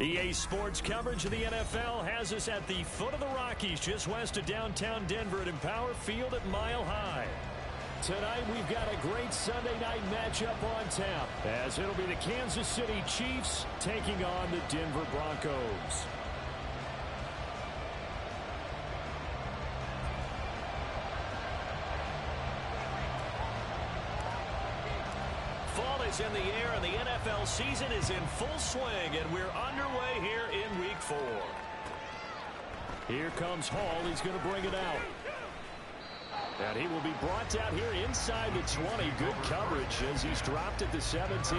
EA Sports coverage of the NFL has us at the foot of the Rockies, just west of downtown Denver at Empower Field at Mile High. Tonight, we've got a great Sunday night matchup on tap, as it'll be the Kansas City Chiefs taking on the Denver Broncos. Fall is in the air, and the NFL season is in full swing, and we're underway here in Week 4. Here comes Hall. He's going to bring it out. And he will be brought down here inside the 20. Good coverage as he's dropped at the 17.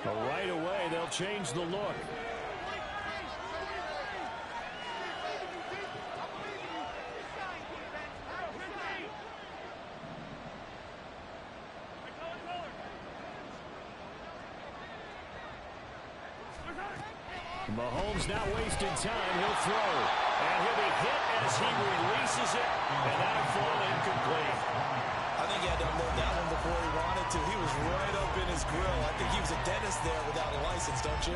Right away, they'll change the look. Mahomes not wasting time. He'll throw. And he'll be hit as he releases it. And that'll fall incomplete. I think he had to unload that one before he wanted to. He was right up in his grill. I think he was a dentist there without a license, don't you?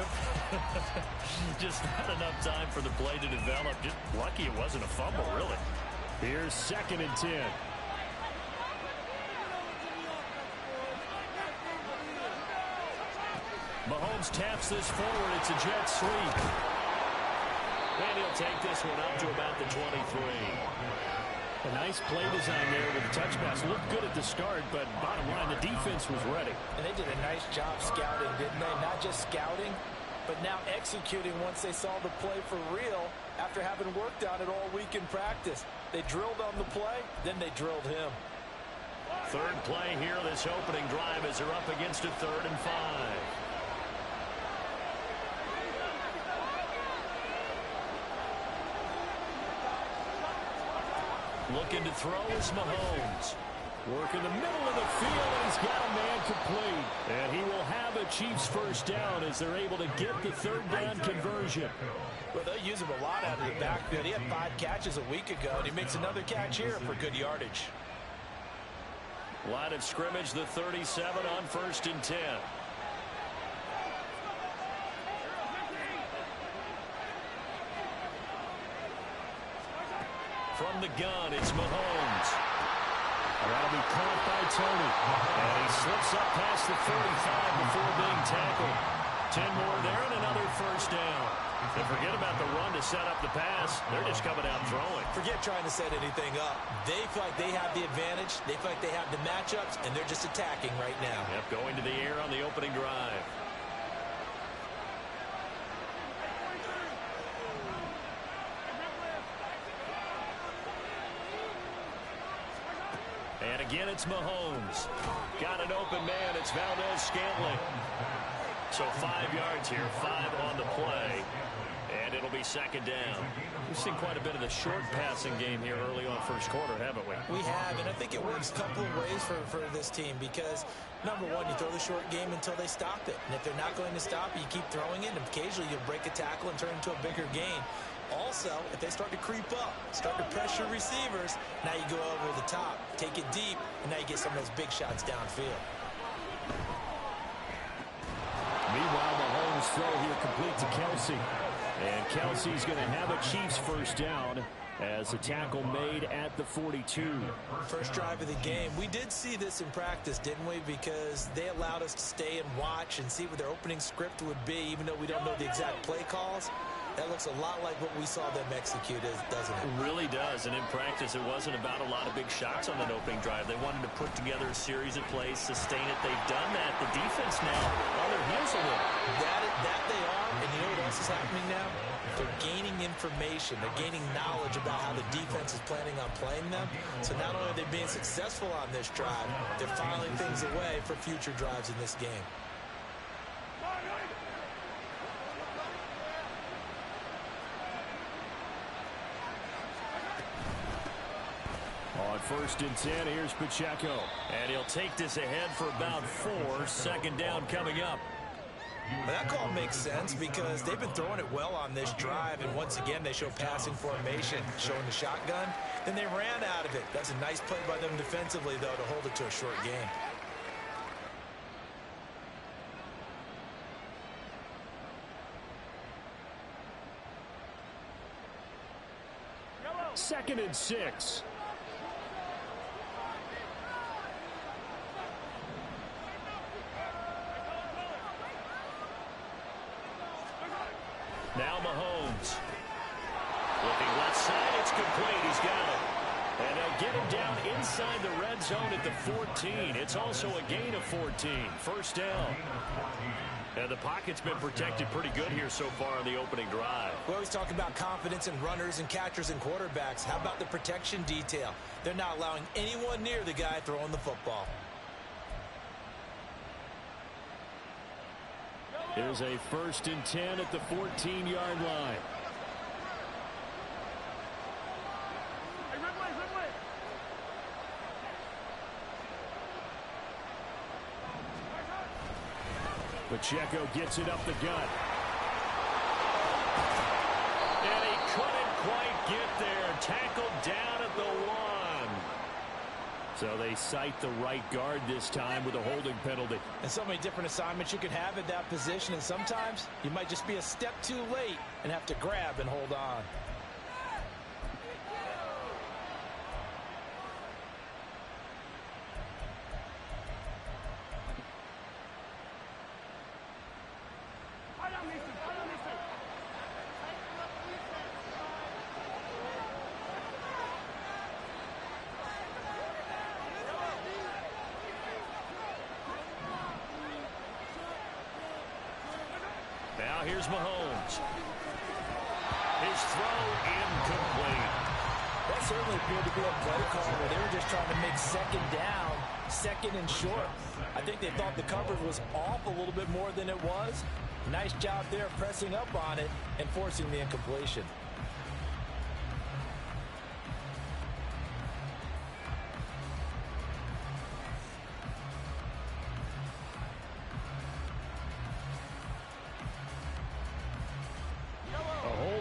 Just not enough time for the play to develop. Just lucky it wasn't a fumble, really. Here's 2nd and 10. Mahomes taps this forward. It's a jet sweep. And he'll take this one up to about the 23. A nice play design there with the touch pass. Looked good at the start, but bottom line, the defense was ready. And they did a nice job scouting, didn't they? Not just scouting, but now executing once they saw the play for real after having worked on it all week in practice. They drilled on the play, then they drilled him. Third play here, this opening drive, as they're up against a 3rd and 5. Looking to throw is Mahomes. Work in the middle of the field, and he's got a man complete. And he will have a Chiefs first down as they're able to get the 3rd down conversion. Well, they'll use him a lot out of the backfield. He had 5 catches a week ago, and he makes another catch here for good yardage. Line of scrimmage, the 37 on 1st and 10. From the gun, it's Mahomes. That'll be caught by Tony. And he slips up past the 45 before being tackled. 10 more there and another first down. And forget about the run to set up the pass. They're just coming out throwing. Forget trying to set anything up. They feel like they have the advantage. They feel like they have the matchups, and they're just attacking right now. Yep, going to the air on the opening drive. And again, it's Mahomes. Got an open man. It's Valdez-Scantling. So 5 yards here, 5 on the play. And it'll be 2nd down. We've seen quite a bit of the short passing game here early on first quarter, haven't we? We have, and I think it works a couple of ways for this team because, number one, you throw the short game until they stop it. And if they're not going to stop it, you keep throwing it, and occasionally you'll break a tackle and turn it into a bigger gain. Also, if they start to creep up, start to pressure receivers, now you go over the top, take it deep, and now you get some of those big shots downfield. Meanwhile, Mahomes' throw here complete to Kelsey. And Kelsey's going to have a Chiefs first down as a tackle made at the 42. First drive of the game. We did see this in practice, didn't we? Because they allowed us to stay and watch and see what their opening script would be, even though we don't know the exact play calls. That looks a lot like what we saw them execute, doesn't it? It really does. And in practice, it wasn't about a lot of big shots on that opening drive. They wanted to put together a series of plays, sustain it. They've done that. The defense now on their heels a little. That they are. And you know what else is happening now? They're gaining information. They're gaining knowledge about how the defense is planning on playing them. So not only are they being successful on this drive, they're filing things away for future drives in this game. On 1st and 10, here's Pacheco. And he'll take this ahead for about 4. 2nd down coming up. Well, that call makes sense because they've been throwing it well on this drive, and once again they show passing formation, showing the shotgun. Then they ran out of it. That's a nice play by them defensively, though, to hold it to a short game. Second and 6. Now Mahomes. Looking left side, it's complete. He's got it. And they'll get him down inside the red zone at the 14. It's also a gain of 14. 1st down. And the pocket's been protected pretty good here so far on the opening drive. We always talk about confidence in runners and catchers and quarterbacks. How about the protection detail? They're not allowing anyone near the guy throwing the football. Here's a 1st and 10 at the 14-yard line. Pacheco gets it up the gut. And he couldn't quite get there. Tackled down at the 1. So they cite the right guard this time with a holding penalty. And so many different assignments you could have at that position, and sometimes you might just be a step too late and have to grab and hold on. Now here's Mahomes. His throw incomplete. That certainly appeared to be a play call where they were just trying to make 2nd down, 2nd and short. I think they thought the coverage was off a little bit more than it was. Nice job there pressing up on it and forcing the incompletion.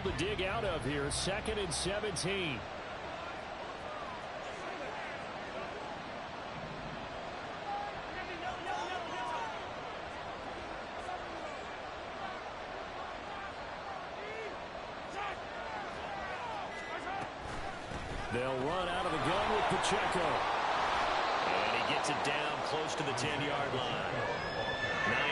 To dig out of here. 2nd and 17. They'll run out of the gun with Pacheco. And he gets it down close to the 10-yard line.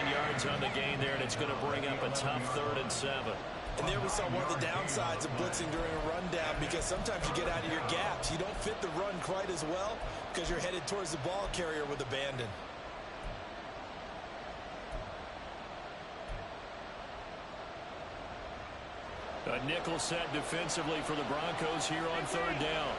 9 yards on the gain there, and it's going to bring up a tough 3rd and 7. And there we saw one of the downsides of blitzing during a rundown, because sometimes you get out of your gaps. You don't fit the run quite as well because you're headed towards the ball carrier with abandon. A nickel set defensively for the Broncos here on 3rd down.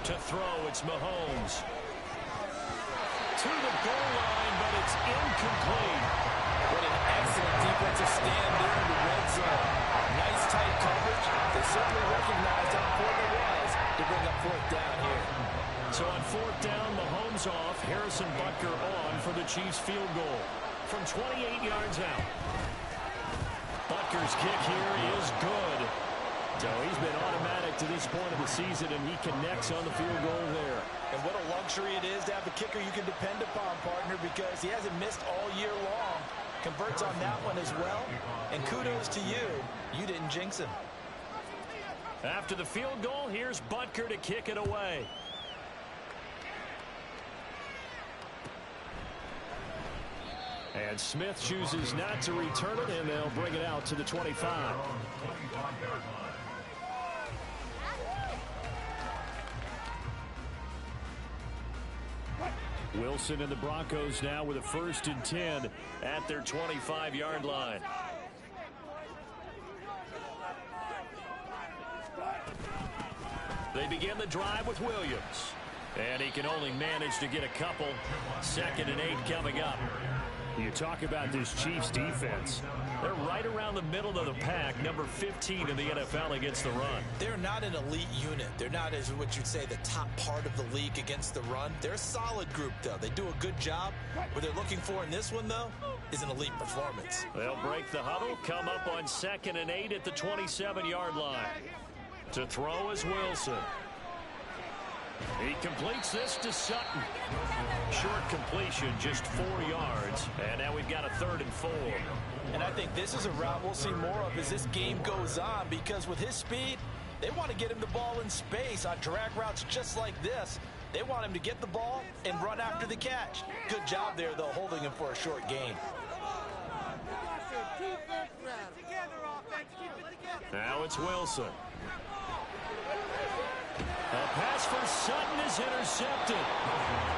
To throw, it's Mahomes. To the goal line, but it's incomplete. What an excellent defensive stand there in the red zone. Nice tight coverage. They certainly recognized how important it was to bring up 4th down here. So on 4th down, Mahomes off. Harrison Butker on for the Chiefs field goal from 28 yards out. Butker's kick here is good. So he's been automatic to this point of the season, and he connects on the field goal there. And what a luxury it is to have a kicker you can depend upon, partner, because he hasn't missed all year long. Converts on that one as well. And kudos to you. You didn't jinx him. After the field goal, here's Butker to kick it away. And Smith chooses not to return it, and they'll bring it out to the 25. Wilson and the Broncos now with a 1st and 10 at their 25-yard line. They begin the drive with Williams. And he can only manage to get a couple. 2nd and 8 coming up. You talk about this Chiefs defense. They're right around the middle of the pack, number 15 in the NFL against the run. They're not an elite unit. They're not, as what you'd say, the top part of the league against the run. They're a solid group, though. They do a good job. What they're looking for in this one, though, is an elite performance. They'll break the huddle, come up on 2nd and 8 at the 27-yard line. To throw is Wilson. He completes this to Sutton. Short completion, just 4 yards. And now we've got a 3rd and 4. And I think this is a route we'll see more of as this game goes on, because with his speed, they want to get him the ball in space on drag routes just like this. They want him to get the ball and run after the catch. Good job there, though, holding him for a short gain. Now it's Wilson. A pass for Sutton is intercepted.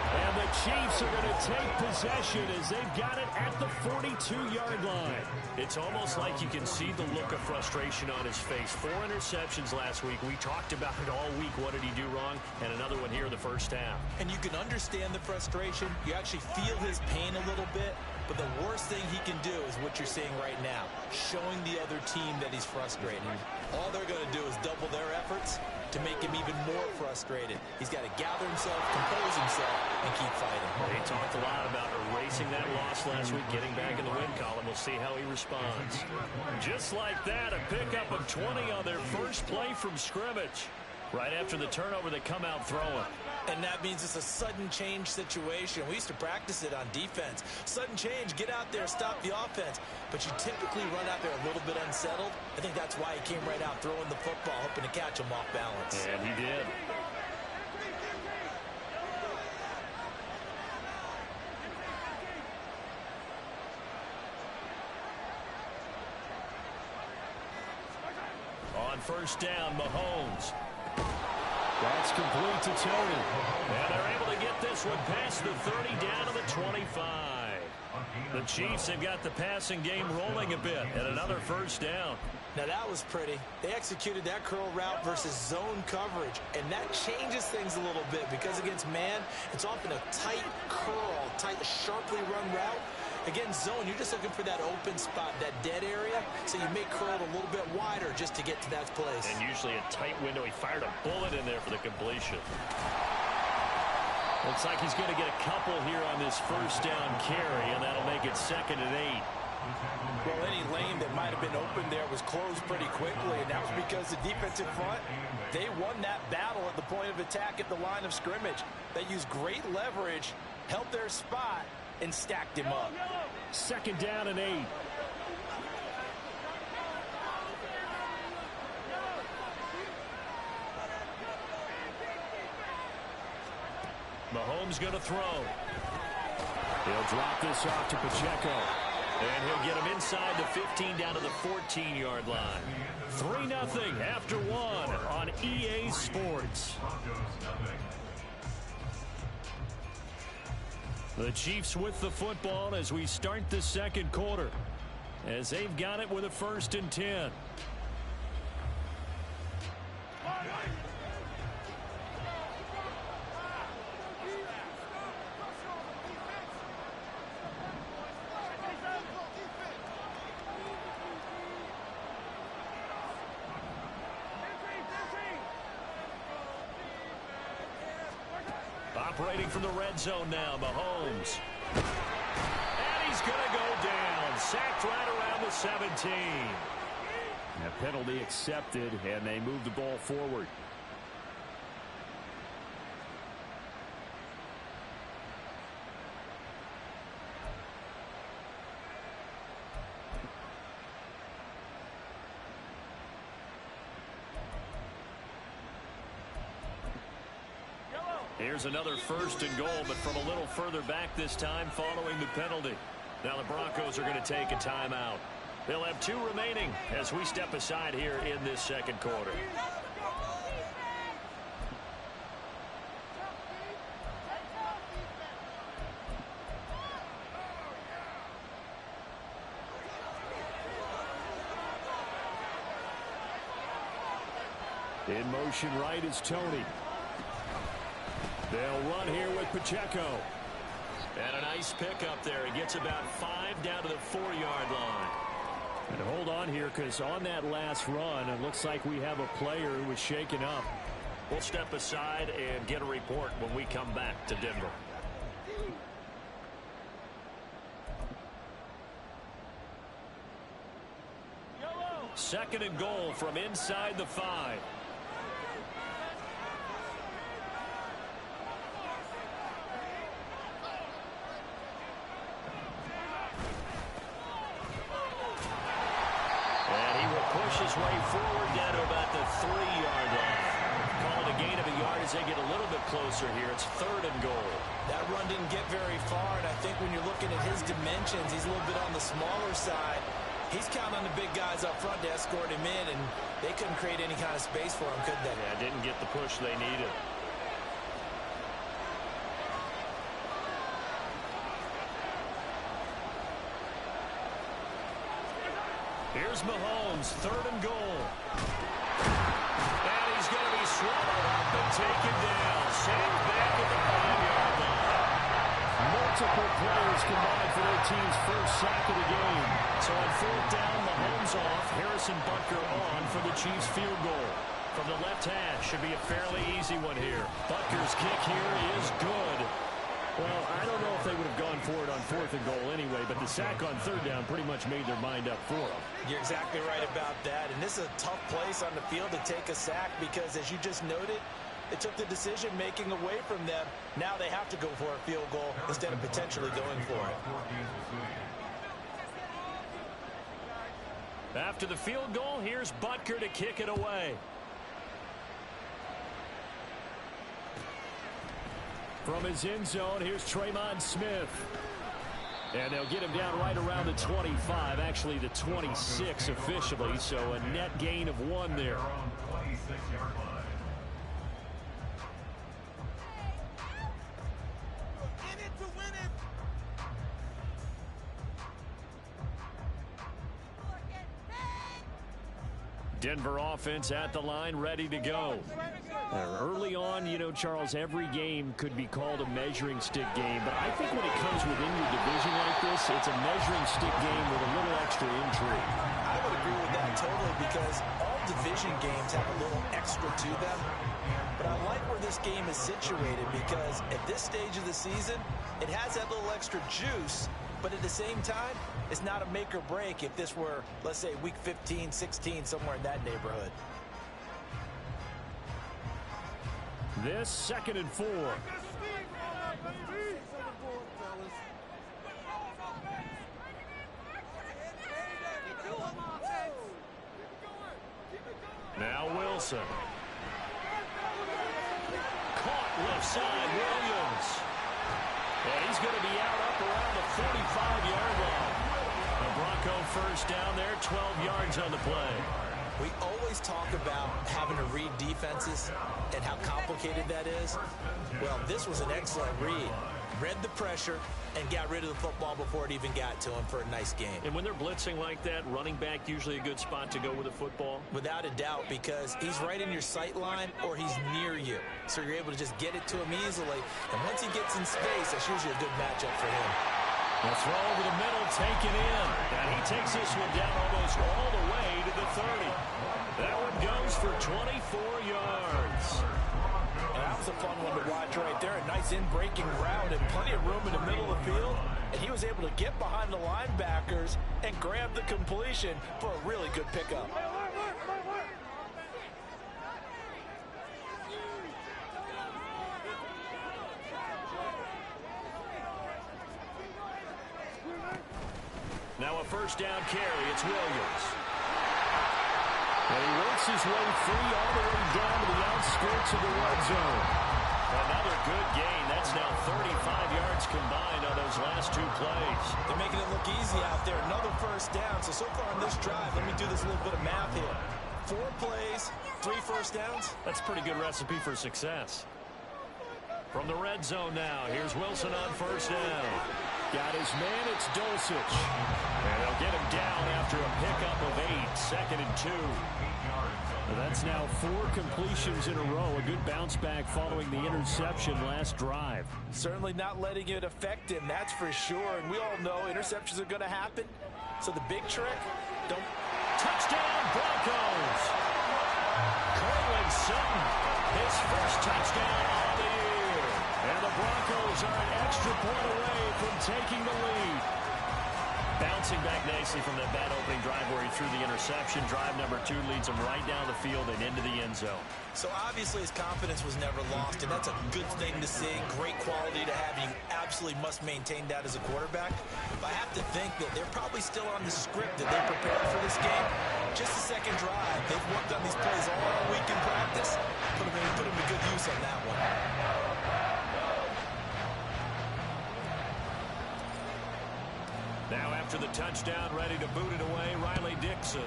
And the Chiefs are going to take possession as they've got it at the 42-yard line. It's almost like you can see the look of frustration on his face. 4 interceptions last week. We talked about it all week. What did he do wrong? And another one here in the first half. And you can understand the frustration. You actually feel his pain a little bit. But the worst thing he can do is what you're seeing right now, showing the other team that he's frustrated. All they're going to do is double their efforts to make him even more frustrated. He's got to gather himself, compose himself, and keep fighting. They talked a lot about erasing that loss last week, getting back in the win column. We'll see how he responds. Just like that, a pickup of 20 on their first play from scrimmage. Right after the turnover, they come out throwing. And that means it's a sudden change situation. We used to practice it on defense. Sudden change, get out there, stop the offense. But you typically run out there a little bit unsettled. I think that's why he came right out throwing the football, hoping to catch him off balance. And he did. On first down, Mahomes. That's complete to Tony. And they're able to get this one past the 30 down to the 25. The Chiefs have got the passing game rolling a bit and another first down. Now that was pretty. They executed that curl route versus zone coverage, and that changes things a little bit because against man, it's often a tight curl, tight, sharply run route. Against zone, you're just looking for that open spot, that dead area, so you may curl it a little bit wider just to get to that place. And usually a tight window. He fired a bullet in there for the completion. Looks like he's going to get a couple here on this first down carry, and that'll make it 2nd and 8. Well, any lane that might have been open there was closed pretty quickly, and that was because the defensive front, they won that battle at the point of attack at the line of scrimmage. They used great leverage, held their spot, and stacked him up. 2nd down and 8. Mahomes going to throw. He'll drop this off to Pacheco. And he'll get him inside the 15 down to the 14-yard line. 3-0 after 1 on EA Sports. The Chiefs with the football as we start the second quarter, as they've got it with a 1st and 10. Operating from the red zone now, Mahomes. And he's going to go down. Sacked right around the 17. A penalty accepted, and they move the ball forward. Here's another 1st and goal, but from a little further back this time following the penalty. Now the Broncos are going to take a timeout. They'll have 2 remaining as we step aside here in this second quarter. In motion right is Tony. They'll run here with Pacheco. And a nice pickup there. He gets about 5 down to the 4-yard line. And hold on here, because on that last run, it looks like we have a player who was shaken up. We'll step aside and get a report when we come back to Denver. Second and goal from inside the 5. And he will push his way forward down to about the 3-yard line. Call it a gain of a yard as they get a little bit closer here. It's third and goal. That run didn't get very far, and I think when you're looking at his dimensions, he's a little bit on the smaller side. He's counting on the big guys up front to escort him in, and they couldn't create any kind of space for him, could they? Yeah, didn't get the push they needed. Here's Mahomes, third and goal. And he's going to be swallowed up and taken down. Sacked back at the 5-yard line. Multiple players combined for their team's first sack of the game. So on fourth down, Mahomes off, Harrison Butker on for the Chiefs field goal. From the left hash, should be a fairly easy one here. Butker's kick here is good. Well, I don't know if they would have gone for it on fourth and goal anyway, but the sack on third down pretty much made their mind up for them. You're exactly right about that, and this is a tough place on the field to take a sack because, as you just noted, it took the decision-making away from them. Now they have to go for a field goal instead of potentially going for it. After the field goal, here's Butker to kick it away. From his end zone, here's Traymon Smith. And they'll get him down right around the 25, actually the 26 officially, so a net gain of 1 there. Denver offense at the line, ready to go. Early on, you know, Charles, every game could be called a measuring stick game, but I think when it comes within your division like this, it's a measuring stick game with a little extra intrigue. I would agree with that totally because all division games have a little extra to them. But I like where this game is situated because at this stage of the season, it has that little extra juice, but at the same time, it's not a make or break if this were, let's say, week 15, 16, somewhere in that neighborhood. This second and 4. Now Wilson. Caught left side, Williams. And he's going to be out up around the 45-yard line. A Bronco first down there, 12 yards on the play. We always talk about having to read defenses and how complicated that is. Well, this was an excellent read. Read the pressure and got rid of the football before it even got to him for a nice game. And when they're blitzing like that, running back usually a good spot to go with the football? Without a doubt, because he's right in your sight line or he's near you. So you're able to just get it to him easily. And once he gets in space, that's usually a good matchup for him. The throw over the middle, taken in. And he takes this one down almost all the way to the 30. That one goes for 24 yards. And that was a fun one to watch right there. A nice in-breaking route and plenty of room in the middle of the field. And he was able to get behind the linebackers and grab the completion for a really good pickup. Now a first down carry. It's Williams. And he works his way free all the way down to the outskirts of the red zone. Another good gain. That's now 35 yards combined on those last 2 plays. They're making it look easy out there. Another first down. So far on this drive, let me do this little bit of math here. 4 plays, 3 first downs. That's a pretty good recipe for success. From the red zone now, here's Wilson on first down. Got his man, it's Dulcich. And they'll get him down after a pickup of 8, second and 2. That's now 4 completions in a row. A good bounce back following the interception last drive. Certainly not letting it affect him, that's for sure. And we all know interceptions are going to happen. So the big trick, don't... Touchdown, Broncos! Cortland Sutton, his first touchdown of the year. And the Broncos are an extra point away from taking the lead. Bouncing back nicely from that bad opening drive where he threw the interception. Drive number 2 leads him right down the field and into the end zone. So obviously his confidence was never lost, and that's a good thing to see. Great quality to have. You absolutely must maintain that as a quarterback. But I have to think that they're probably still on the script that they prepared for this game. Just the second drive. They've worked on these plays all week in practice. Put them to good use on that one. Now after the touchdown, ready to boot it away, Riley Dixon.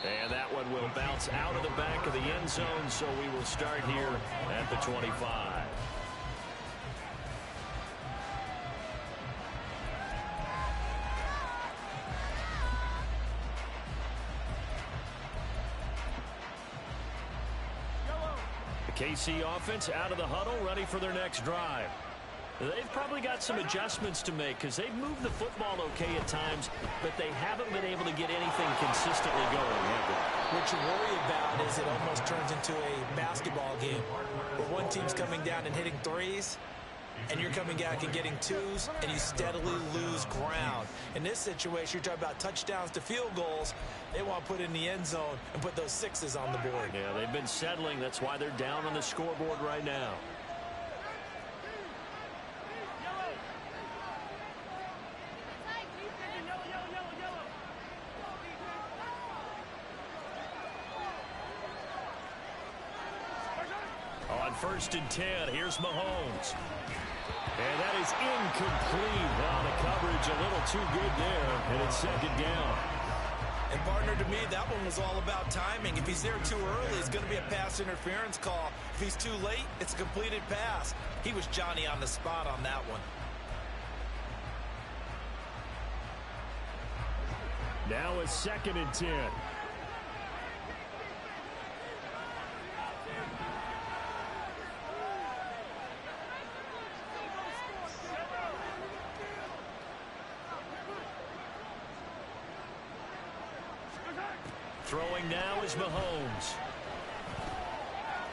And that one will bounce out of the back of the end zone, so we will start here at the 25. The KC offense out of the huddle, ready for their next drive. They've probably got some adjustments to make because they've moved the football okay at times, but they haven't been able to get anything consistently going, have they? What you worry about is it almost turns into a basketball game where one team's coming down and hitting threes, and you're coming back and getting twos, and you steadily lose ground. In this situation, you're talking about touchdowns to field goals. They want to put in the end zone and put those sixes on the board. Yeah, they've been settling. That's why they're down on the scoreboard right now. On 1st and 10, here's Mahomes. And that is incomplete. Well, the coverage a little too good there, and it's 2nd down. And partner, to me, that one was all about timing. If he's there too early, it's going to be a pass interference call. If he's too late, it's a completed pass. He was Johnny on the spot on that one. Now it's 2nd and 10. Throwing now is Mahomes.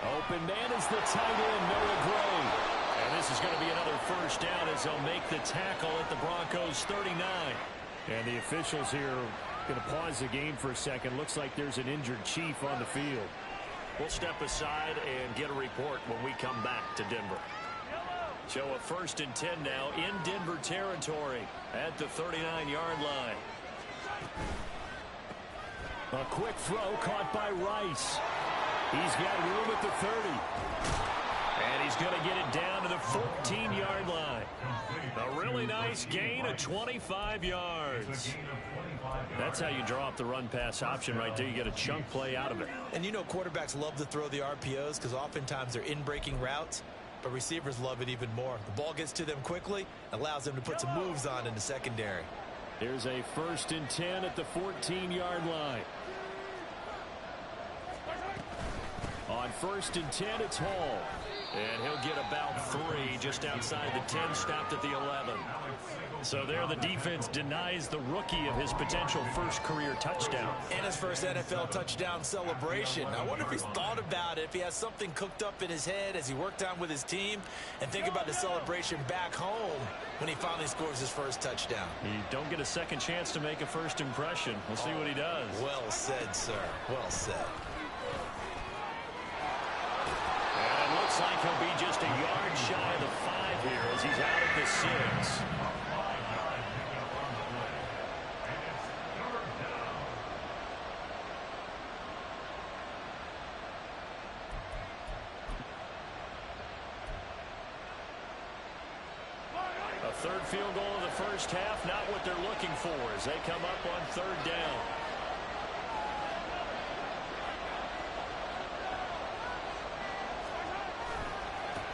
Open man is the tight end, Noah Gray. And this is going to be another 1st down as they'll make the tackle at the Broncos 39. And the officials here are going to pause the game for a second. Looks like there's an injured Chief on the field. We'll step aside and get a report when we come back to Denver. So a 1st and 10 now in Denver territory at the 39-yard line. A quick throw caught by Rice. He's got room at the 30. And he's going to get it down to the 14-yard line. A really nice gain of 25 yards. That's how you draw up the run-pass option right there. You get a chunk play out of it. And you know quarterbacks love to throw the RPOs because oftentimes they're in-breaking routes, but receivers love it even more. The ball gets to them quickly, allows them to put some moves on in the secondary. Here's a 1st and 10 at the 14-yard line. On 1st and 10, it's Hall. And he'll get about 3 just outside the 10, stopped at the 11. So there the defense denies the rookie of his potential first career touchdown. And his first NFL touchdown celebration. I wonder if he's thought about it, if he has something cooked up in his head as he worked on with his team, and think about the celebration back home when he finally scores his first touchdown. You don't get a second chance to make a first impression. We'll see what he does. Well said, sir. Well said. And it looks like he'll be just a yard shy of the 5 here as he's out at the 6. A 3rd field goal of the first half, not what they're looking for as they come up on 3rd down.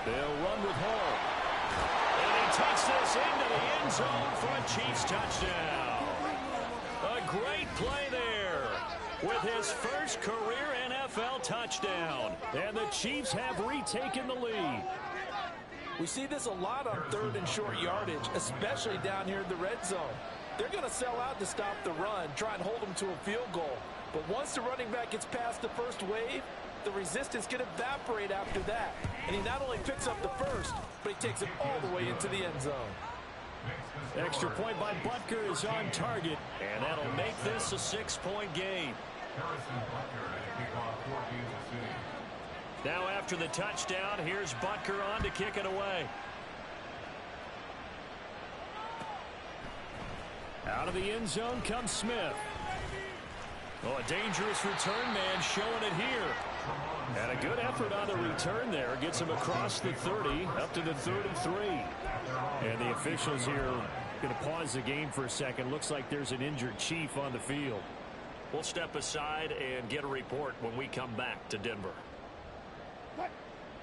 They'll run with Hall. And he takes this into the end zone for a Chiefs touchdown. A great play there. with his first career NFL touchdown. And the Chiefs have retaken the lead. We see this a lot on 3rd and short yardage, especially down here in the red zone. They're going to sell out to stop the run, try and hold them to a field goal. But once the running back gets past the first wave, the resistance can evaporate after that. And he not only picks up the first, but he takes it all the way into the end zone. Extra point by Butker is on target, and that'll make this a 6-point game. Now after the touchdown, here's Butker on to kick it away. Out of the end zone comes Smith. Oh, a dangerous return man showing it here. And a good effort on the return there. Gets him across the 30, up to the 33. And the officials here are going to pause the game for a second. Looks like there's an injured Chief on the field. We'll step aside and get a report when we come back to Denver.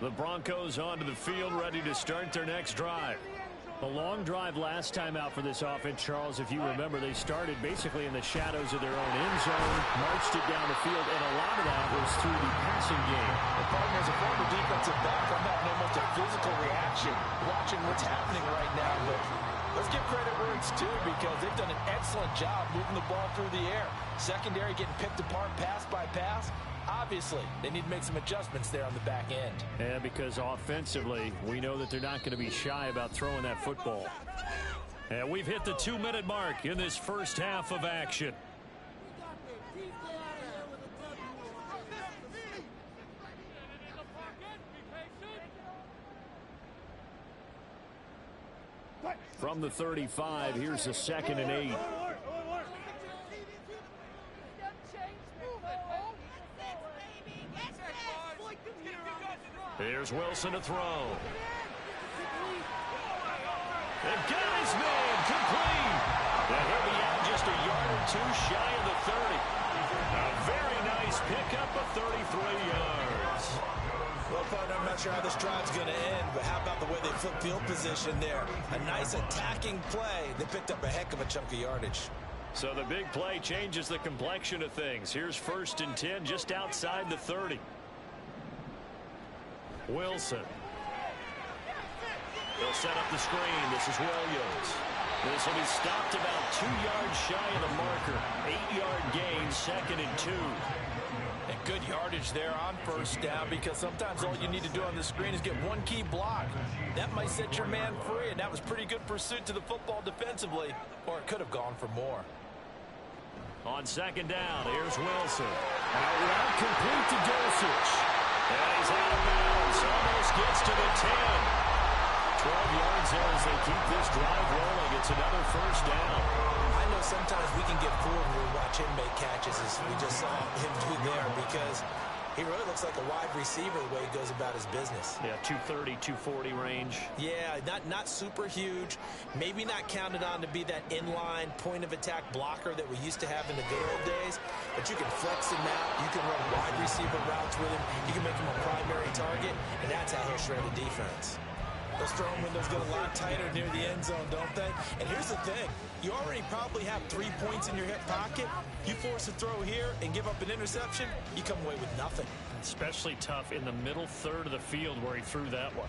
The Broncos onto the field, ready to start their next drive. A long drive last time out for this offense, Charles. If you remember, they started basically in the shadows of their own end zone, marched it down the field, and a lot of that was through the passing game. The partner, as a former defensive back, I'm having almost a physical reaction watching what's happening right now. But let's give credit where it's due, because they've done an excellent job moving the ball through the air. Secondary getting picked apart pass by pass. Obviously, they need to make some adjustments there on the back end. Yeah, because offensively, we know that they're not going to be shy about throwing that football. And we've hit the 2-minute mark in this first half of action. From the 35, here's a 2nd and 8. Here's Wilson to throw. They've got his man complete. And he'll be out just a yard or two shy of the 30. A very nice pickup of 33 yards. Well, partner, I'm not sure how this drive's going to end, but how about the way they flip field position there? A nice attacking play. They picked up a heck of a chunk of yardage. So the big play changes the complexion of things. Here's 1st and 10 just outside the 30. Wilson. They'll set up the screen. This is Williams. This will be stopped about 2 yards shy of the marker. 8-yard gain, 2nd and 2. And good yardage there on 1st down, because sometimes all you need to do on the screen is get one key block. That might set your man free, and that was pretty good pursuit to the football defensively, or it could have gone for more. On 2nd down, here's Wilson. Out route complete to Dulcich. And he's out of bounds. Almost gets to the 10. 12 yards there as they keep this drive rolling. It's another 1st down. I know sometimes we can get fooled when we watch him make catches, as we just saw him do there, because he really looks like a wide receiver the way he goes about his business. Yeah, 230, 240 range. Yeah, not super huge. Maybe not counted on to be that inline point-of-attack blocker that we used to have in the good old days. But you can flex him out. You can run wide receiver routes with him. You can make him a primary target, and that's how he'll shred the defense. Those throwing windows get a lot tighter near the end zone, don't they? And here's the thing. You already probably have 3 points in your hip pocket. You force a throw here and give up an interception, you come away with nothing. Especially tough in the middle third of the field where he threw that one.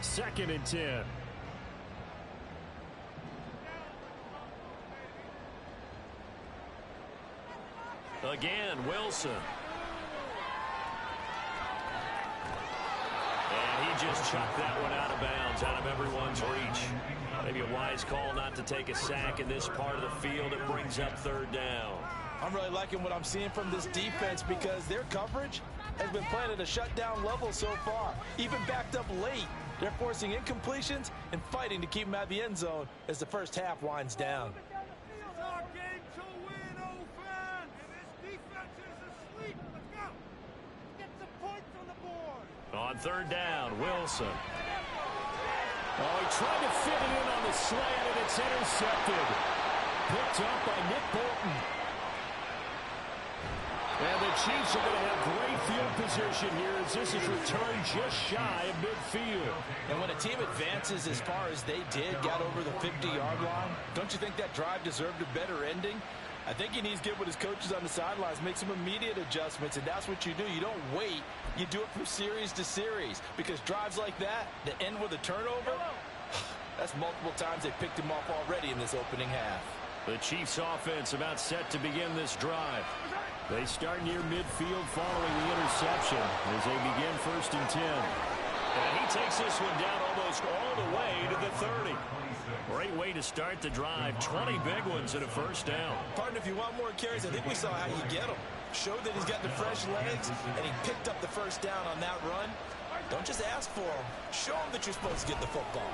2nd and 10. Again, Wilson. And he just chucked that one out of bounds, out of everyone's reach. Maybe a wise call not to take a sack in this part of the field. It brings up 3rd down. I'm really liking what I'm seeing from this defense, because their coverage has been playing at a shutdown level so far. Even backed up late, they're forcing incompletions and fighting to keep them out of the end zone as the first half winds down. On 3rd down, Wilson. Oh, he tried to fit it in on the slant, and it's intercepted. Picked up by Nick Bolton. And the Chiefs are going to have great field position here as this is returned just shy of midfield. And when a team advances as far as they did, got over the 50-yard line, don't you think that drive deserved a better ending? I think he needs to get with his coaches on the sidelines, make some immediate adjustments, and that's what you do. You don't wait. You do it from series to series, because drives like that end with a turnover, that's multiple times they picked him off already in this opening half. The Chiefs offense about set to begin this drive. They start near midfield following the interception as they begin 1st and 10. And he takes this one down almost all the way to the 30. Great way to start the drive. 20 big ones and a 1st down. Partner, if you want more carries, I think we saw how you get them. Showed that he's got the fresh legs, and he picked up the 1st down on that run. Don't just ask for them. Show them that you're supposed to get the football.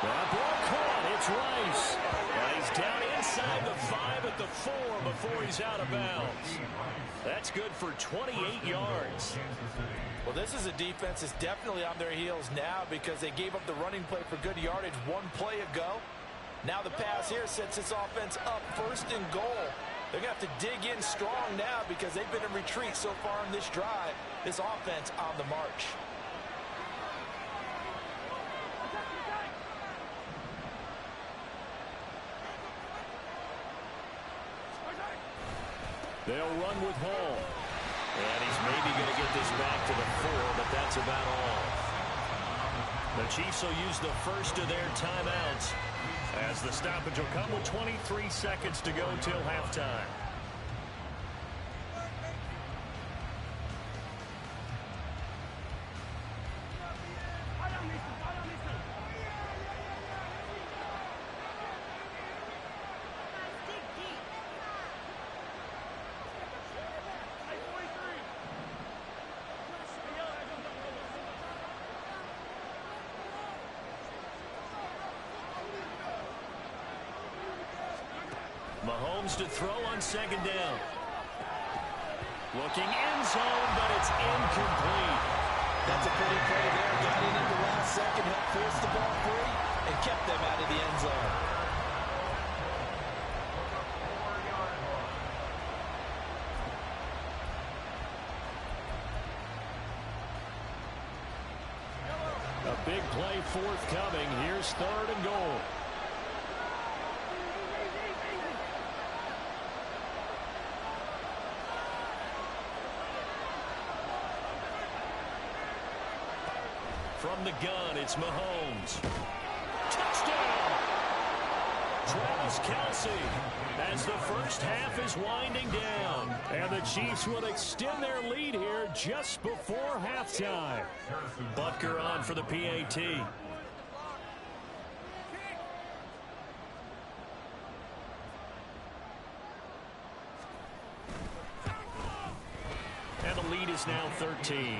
That ball caught. It's Rice. And he's down inside the 5 at the 4 before he's out of bounds. That's good for 28 yards. Well, this is a defense that's definitely on their heels now because they gave up the running play for good yardage one play ago. Now the pass here sets this offense up 1st and goal. They're going to have to dig in strong now because they've been in retreat so far in this drive. This offense on the march. They'll run with Hall. And he's maybe going to get this back to the 4, but that's about all. The Chiefs will use the 1st of their timeouts as the stoppage will come with 23 seconds to go till halftime. Mahomes to throw on 2nd down. Looking end zone, but it's incomplete. That's a pretty play there. Got in at the last second, helped force the ball free, and kept them out of the end zone. A big play forthcoming. Here's 3rd and goal. From the gun, it's Mahomes. Touchdown! Travis Kelce as the 1st half is winding down. And the Chiefs will extend their lead here just before halftime. Butker on for the PAT. And the lead is now 13.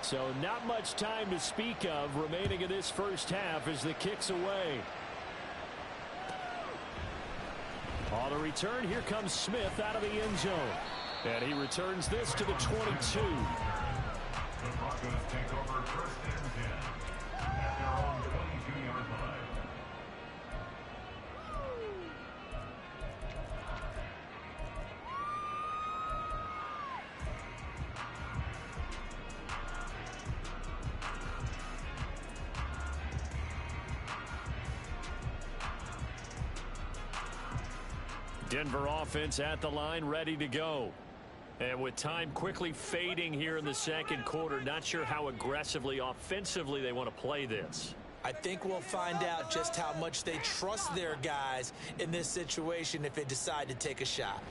So not much time to speak of remaining in this 1st half as the kick's away. On the return, here comes Smith out of the end zone. And he returns this to the 22. The Broncos take over 1st and 10 at their own 22-yard line. Denver offense at the line, ready to go. And with time quickly fading here in the 2nd quarter, not sure how aggressively, offensively they want to play this. I think we'll find out just how much they trust their guys in this situation if they decide to take a shot.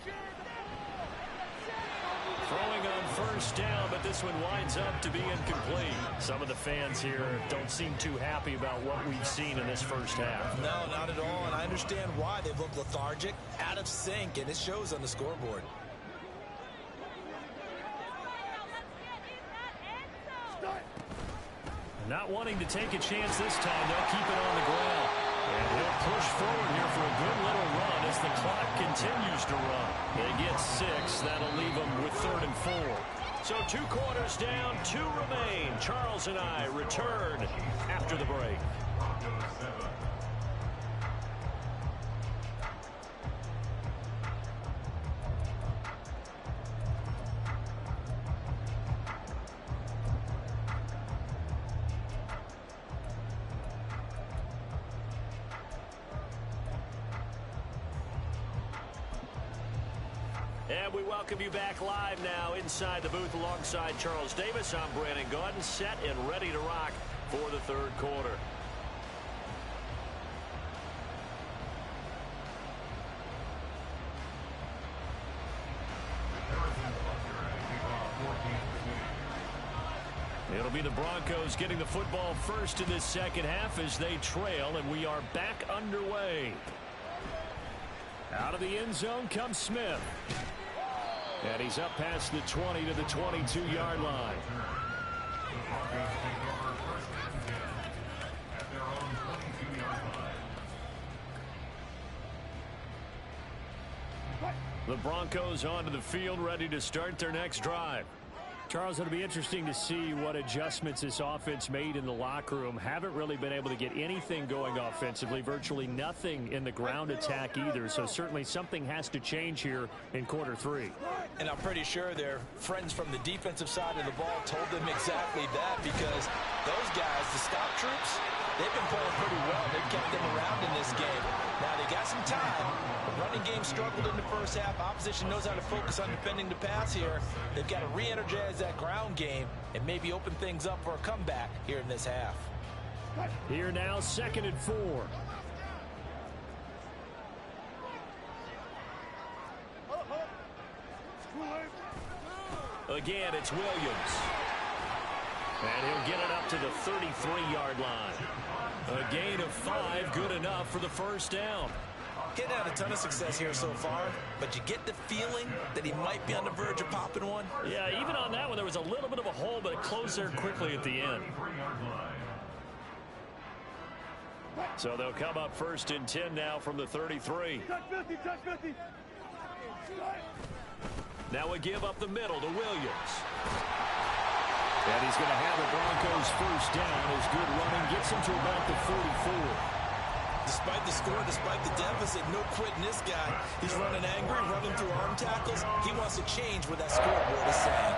Throwing on 1st down, but this one winds up to be incomplete. Some of the fans here don't seem too happy about what we've seen in this 1st half. No, not at all, and I understand why. They've looked lethargic, out of sync, and it shows on the scoreboard. Not wanting to take a chance this time, they'll keep it on the ground. And he'll push forward here for a good little run as the clock continues to run. They get 6. That'll leave them with 3rd and 4. So 2 quarters down, 2 remain. Charles and I return after the break. And we welcome you back live now inside the booth alongside Charles Davis. I'm Brandon Gaudin, set and ready to rock for the 3rd quarter. It'll be the Broncos getting the football first in this 2nd half as they trail, and we are back underway. Out of the end zone comes Smith. And he's up past the 20 to the 22-yard line. The Broncos onto the field, ready to start their next drive. Charles, it'll be interesting to see what adjustments this offense made in the locker room. Haven't really been able to get anything going offensively, virtually nothing in the ground attack either. So certainly something has to change here in quarter 3. And I'm pretty sure their friends from the defensive side of the ball told them exactly that, because those guys, the stop troops, they've been playing pretty well. They've kept them around in this game. Now they got some time. The running game struggled in the first half. Opposition knows how to focus on defending the pass here. They've got to re-energize that ground game and maybe open things up for a comeback here in this half. Here now, 2nd and 4. Again, it's Williams. And he'll get it up to the 33-yard line. A gain of 5, good enough for the first down. Getting had a ton of success here so far, but you get the feeling that he might be on the verge of popping one. Yeah, even on that one, there was a little bit of a hole, but it closed there quickly at the end. So they'll come up 1st and 10 now from the 33. Now a give up the middle to Williams. And he's going to have the Broncos first down as good running gets him to about the 44. Despite the score, despite the deficit, no quitting this guy. He's running angry, running through arm tackles. He wants to change what that scoreboard is saying.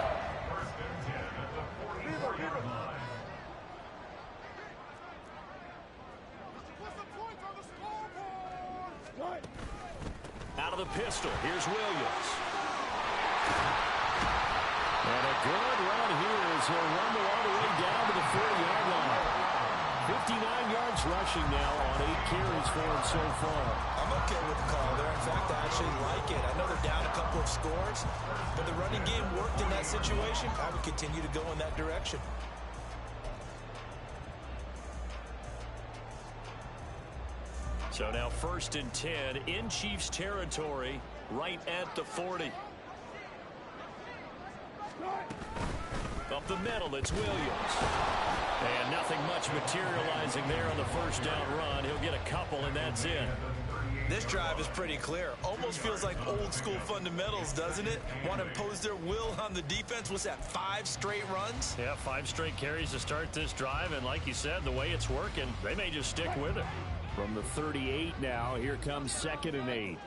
Out of the pistol, here's Williams. And a good run here as he'll run all the way down to the 40-yard line. 59 yards rushing now on 8 carries for him so far. I'm okay with the call there. In fact, I actually like it. I know they're down a couple of scores, but the running game worked in that situation. I would continue to go in that direction. So now 1st and 10 in Chiefs territory right at the 40. Up the middle, it's Williams. And nothing much materializing there on the first down run. He'll get a couple, and that's it. This drive is pretty clear. Almost feels like old school fundamentals, doesn't it? Want to impose their will on the defense. What's that, 5 straight runs? Yeah, 5 straight carries to start this drive. And like you said, the way it's working, they may just stick with it. From the 38 now, here comes 2nd and 8.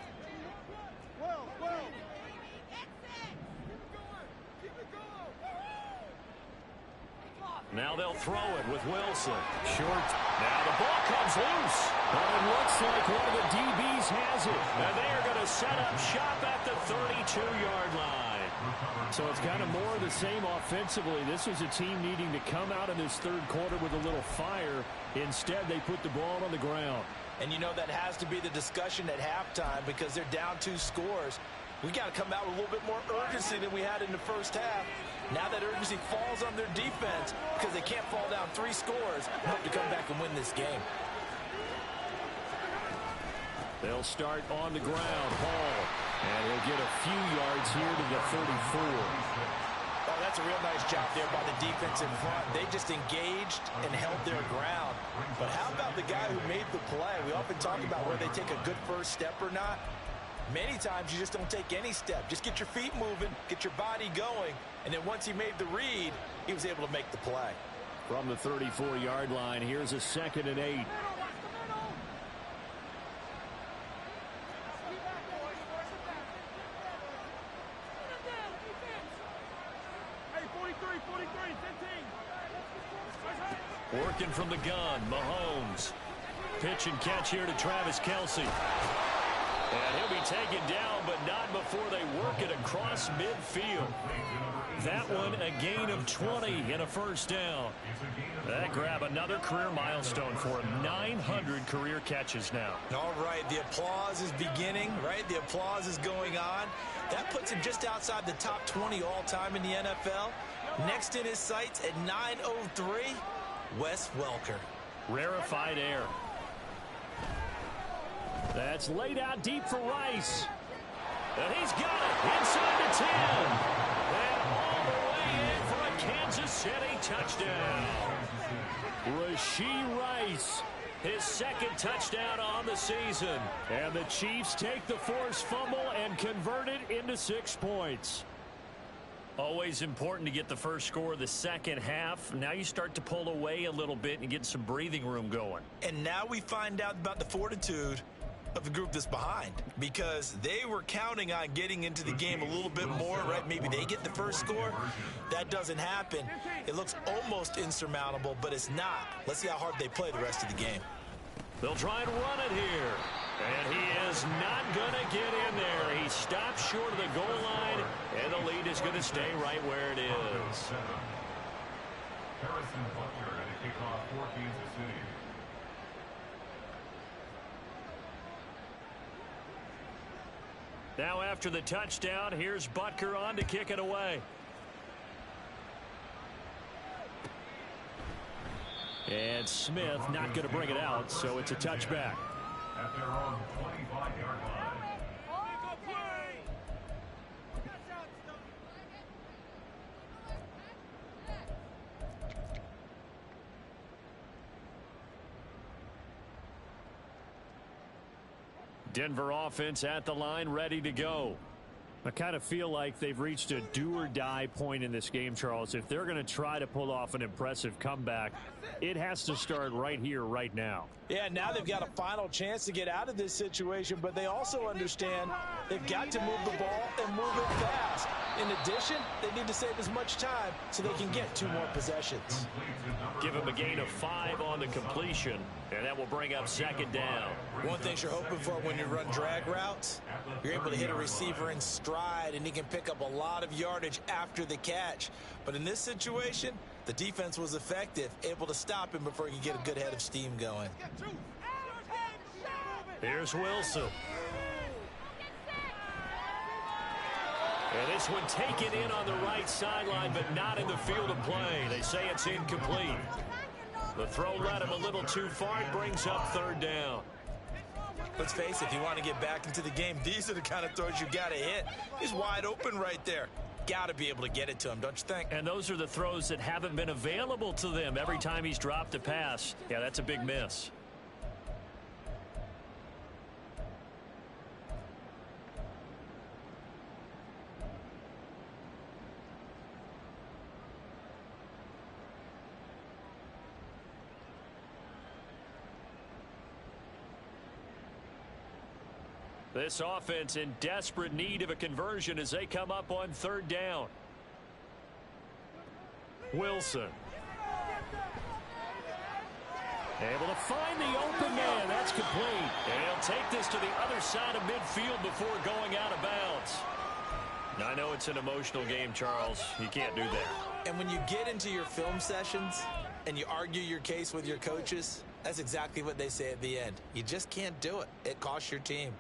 Now they'll throw it with Wilson. Short. Now the ball comes loose. But it looks like one of the DBs has it. And they are going to set up shop at the 32-yard line. So it's kind of more of the same offensively. This was a team needing to come out in this 3rd quarter with a little fire. Instead, they put the ball on the ground. And you know that has to be the discussion at halftime because they're down 2 scores. We got to come out with a little bit more urgency than we had in the first half. Now that urgency falls on their defense because they can't fall down 3 scores and hope to come back and win this game. They'll start on the ground. Hall. And he'll get a few yards here to the 34. Oh, that's a real nice job there by the defense in front. They just engaged and held their ground. But how about the guy who made the play? We often talk about where they take a good first step or not. Many times you just don't take any step. Just get your feet moving, get your body going, and then once he made the read, he was able to make the play. From the 34-yard line, here's a 2nd and 8. Working from the gun, Mahomes. Pitch and catch here to Travis Kelce. And he'll be taken down, but not before they work it across midfield. That one, a gain of 20 and a first down. That grab another career milestone for him. 900 career catches now. All right, the applause is beginning, right? The applause is going on. That puts him just outside the top 20 all-time in the NFL. Next in his sights at 903, Wes Welker. Rarefied air. That's laid out deep for Rice. And he's got it inside the 10. And all the way in for a Kansas City touchdown. Rashee Rice, his 2nd touchdown on the season. And the Chiefs take the forced fumble and convert it into 6 points. Always important to get the first score of the second half. Now you start to pull away a little bit and get some breathing room going. And now we find out about the fortitude of the group that's behind, because they were counting on getting into the game a little bit more, right? Maybe they get the first score. That doesn't happen. It looks almost insurmountable, but it's not. Let's see how hard they play the rest of the game. They'll try and run it here. And he is not going to get in there. He stops short of the goal line, and the lead is going to stay right where it is. Harrison Butler at a kickoff for Kansas City. Now after the touchdown, here's Butker on to kick it away. And Smith not going to bring it out, so it's a touchback. At their own 25-yard line. Denver offense at the line, ready to go. I kind of feel like they've reached a do-or-die point in this game, Charles. If they're going to try to pull off an impressive comeback, it has to start right here, right now. Yeah, now they've got a final chance to get out of this situation, but they also understand they've got to move the ball and move it fast. In addition, they need to save as much time so they can get 2 more possessions. Give them a gain of 5 on the completion, and that will bring up 2nd down. One thing you're hoping for when you run drag routes, you're able to hit a receiver in stride, and he can pick up a lot of yardage after the catch. But in this situation, the defense was effective, able to stop him before he could get a good head of steam going. Here's Wilson. And this one taken in on the right sideline, but not in the field of play. They say it's incomplete. The throw led him a little too far. It brings up 3rd down. Let's face it, if you want to get back into the game, these are the kind of throws you got to hit. He's wide open right there. Got to be able to get it to him, don't you think? And those are the throws that haven't been available to them every time he's dropped a pass. Yeah, that's a big miss. This offense in desperate need of a conversion as they come up on 3rd down. Wilson. Able to find the open man. That's complete. And he'll take this to the other side of midfield before going out of bounds. Now, I know it's an emotional game, Charles. You can't do that. And when you get into your film sessions and you argue your case with your coaches, that's exactly what they say at the end. You just can't do it. It costs your team.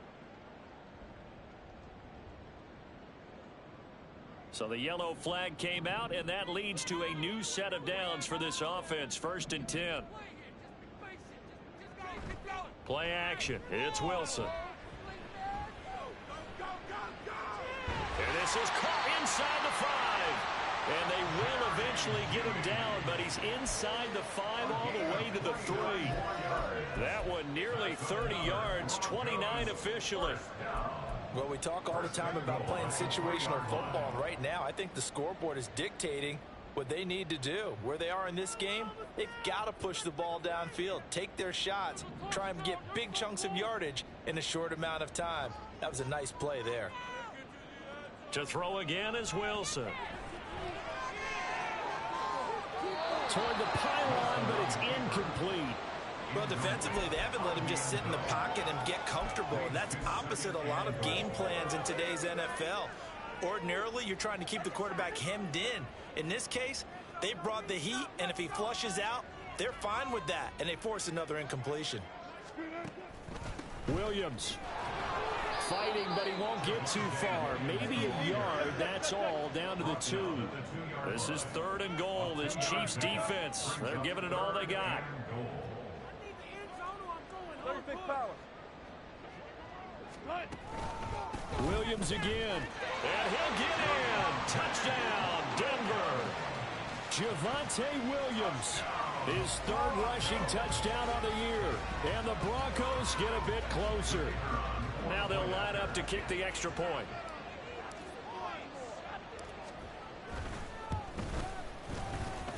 So the yellow flag came out, and that leads to a new set of downs for this offense. 1st and 10. Play action. It's Wilson. And this is caught inside the 5. And they will eventually get him down, but he's inside the 5 all the way to the 3. That one nearly 30 yards, 29 officially. Well, we talk all the time about playing situational football. And right now, I think the scoreboard is dictating what they need to do. Where they are in this game, they've got to push the ball downfield, take their shots, try and get big chunks of yardage in a short amount of time. That was a nice play there. To throw again is Wilson. Toward the pylon, but it's incomplete. Well, defensively, they haven't let him just sit in the pocket and get comfortable, and that's opposite a lot of game plans in today's NFL. Ordinarily, you're trying to keep the quarterback hemmed in. In this case, they brought the heat, and if he flushes out, they're fine with that, and they force another incompletion. Williams fighting, but he won't get too far. Maybe a yard, that's all, down to the 2. This is 3rd and goal, this Chiefs defense. They're giving it all they got. Williams again. And he'll get in. Touchdown, Denver. Javonte Williams, his 3rd rushing touchdown of the year. And the Broncos get a bit closer. Now they'll line up to kick the extra point.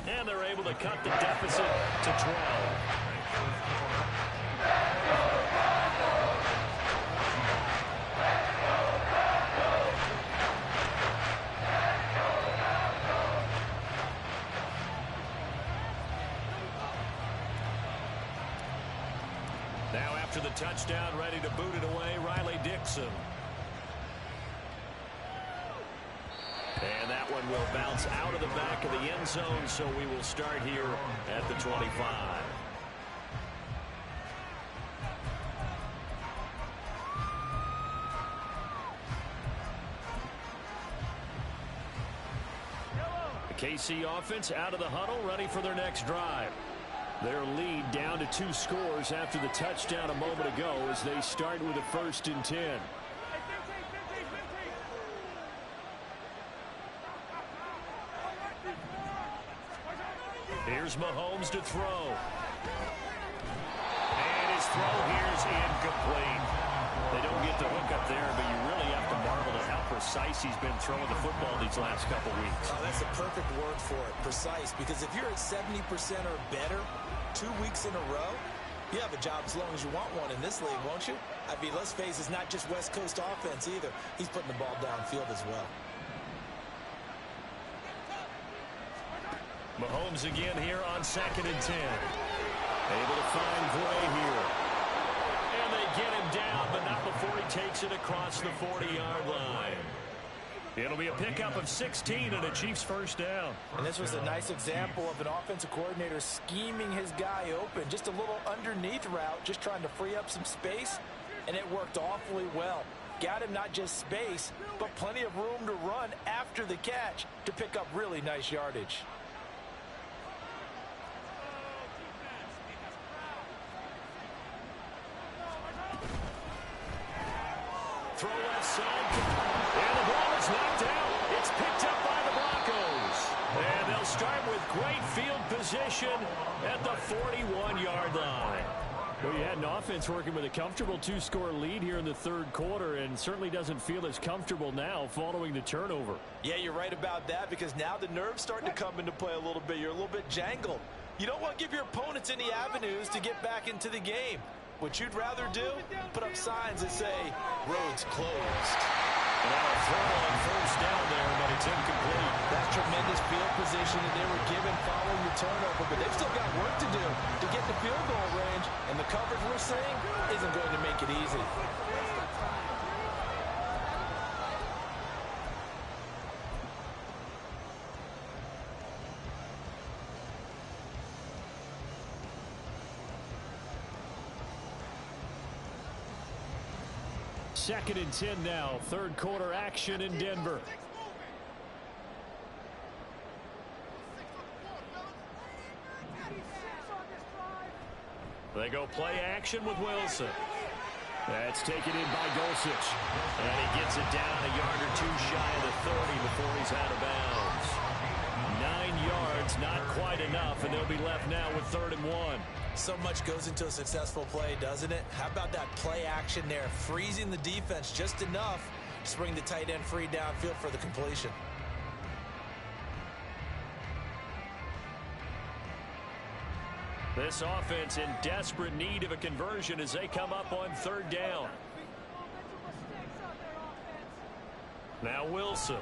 And they're able to cut the deficit to 12. Now after the touchdown, ready to boot it away, Riley Dixon. And that one will bounce out of the back of the end zone, so we will start here at the 25. The KC offense out of the huddle, ready for their next drive. Their lead down to 2 scores after the touchdown a moment ago as they start with a 1st and 10. Here's Mahomes to throw. And his throw here is incomplete. They don't get the hook up there, but you really have to marvel at how precise he's been throwing the football these last couple weeks. Oh, that's a perfect word for it, precise, because if you're at 70% or better 2 weeks in a row, you have a job as long as you want one in this league, won't you? I mean, let's face it, it's not just West Coast offense either. He's putting the ball downfield as well. Mahomes again here on 2nd and 10. Able to find Gray here. And they get him down, but not before he takes it across the 40-yard line. It'll be a pickup of 16 and a Chiefs 1st down. And this was a nice example of an offensive coordinator scheming his guy open. Just a little underneath route, just trying to free up some space, and it worked awfully well. Got him not just space, but plenty of room to run after the catch to pick up really nice yardage. Throw left side. And the ball is knocked out. It's picked up by the Broncos. And they'll start with great field position at the 41-yard line. Well, you had an offense working with a comfortable 2-score lead here in the 3rd quarter, and certainly doesn't feel as comfortable now following the turnover. Yeah, you're right about that, because now the nerves starting to come into play a little bit. You're a little bit jangled. You don't want to give your opponents any avenues to get back into the game. What you'd rather do, put up signs that say, roads closed. Now a throw on 1st down there, but it's incomplete. That tremendous field position that they were given following the turnover, but they've still got work to do to get the field goal range, and the coverage we're seeing isn't going to make it easy. Second and 10 now. 3rd quarter action in Denver. They go play action with Wilson. That's taken in by Dulcich. And he gets it down a yard or 2 shy of the 30 before he's out of bounds. not quite enough, and they'll be left now with 3rd and 1. So much goes into a successful play, doesn't it? How about that play action there, freezing the defense just enough to bring the tight end free downfield for the completion. This offense in desperate need of a conversion as they come up on 3rd down. Now Wilson.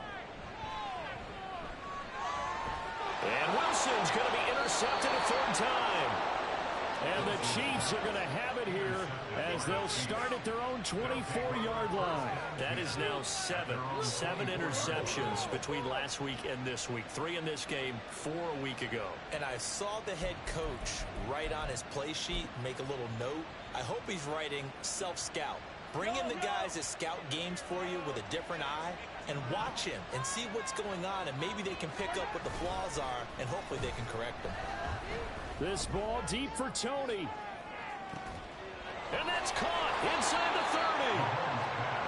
And Wilson's going to be intercepted a 3rd time. And the Chiefs are going to have it here as they'll start at their own 24-yard line. That is now 7 interceptions between last week and this week. 3 in this game, 4 a week ago. And I saw the head coach write on his play sheet, make a little note. I hope he's writing self-scout. Bring in the guys that scout games for you with a different eye and watch him and see what's going on, and maybe they can pick up what the flaws are, and hopefully they can correct them. This ball deep for Tony. And that's caught inside the 30.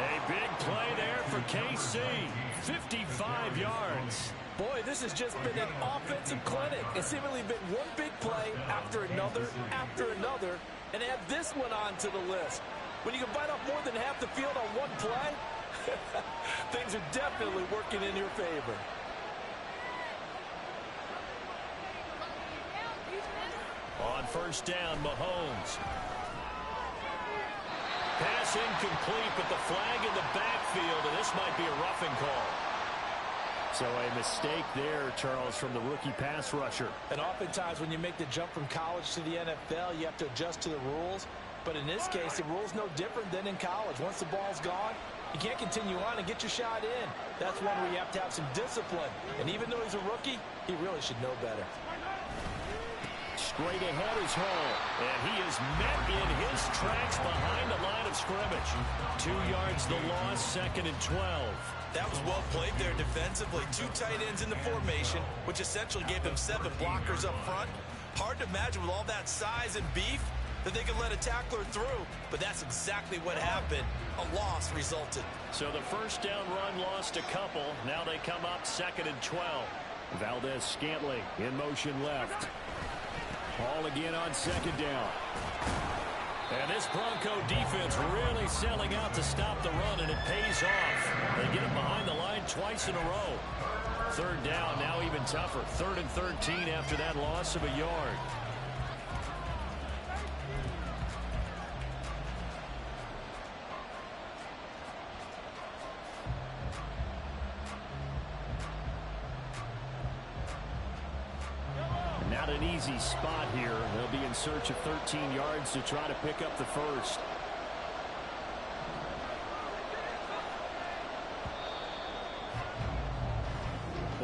A big play there for KC. 55 yards. Boy, this has just been an offensive clinic. It's seemingly been one big play after another, and add this one on to the list. When you can bite off more than half the field on one play, things are definitely working in your favor. On 1st down, Mahomes. Pass incomplete, but the flag in the backfield, and this might be a roughing call. So a mistake there, Charles, from the rookie pass rusher. And oftentimes when you make the jump from college to the NFL, you have to adjust to the rules. But in this case, the rule's no different than in college. Once the ball's gone, you can't continue on and get your shot in. That's one where you have to have some discipline. And even though he's a rookie, he really should know better. Straight ahead is Hall, and he is met in his tracks behind the line of scrimmage. 2 yards the loss, 2nd and 12. That was well played there defensively. 2 tight ends in the formation, which essentially gave them 7 blockers up front. Hard to imagine with all that size and beef that they could let a tackler through, but that's exactly what happened. A loss resulted. So the 1st down run lost a couple. Now they come up 2nd and 12. Valdez-Scantling in motion left. Ball again on 2nd down. And this Bronco defense really selling out to stop the run, and it pays off. They get it behind the line twice in a row. 3rd down, now even tougher. 3rd and 13 after that loss of a yard. Not an easy spot here. They'll be in search of 13 yards to try to pick up the 1st.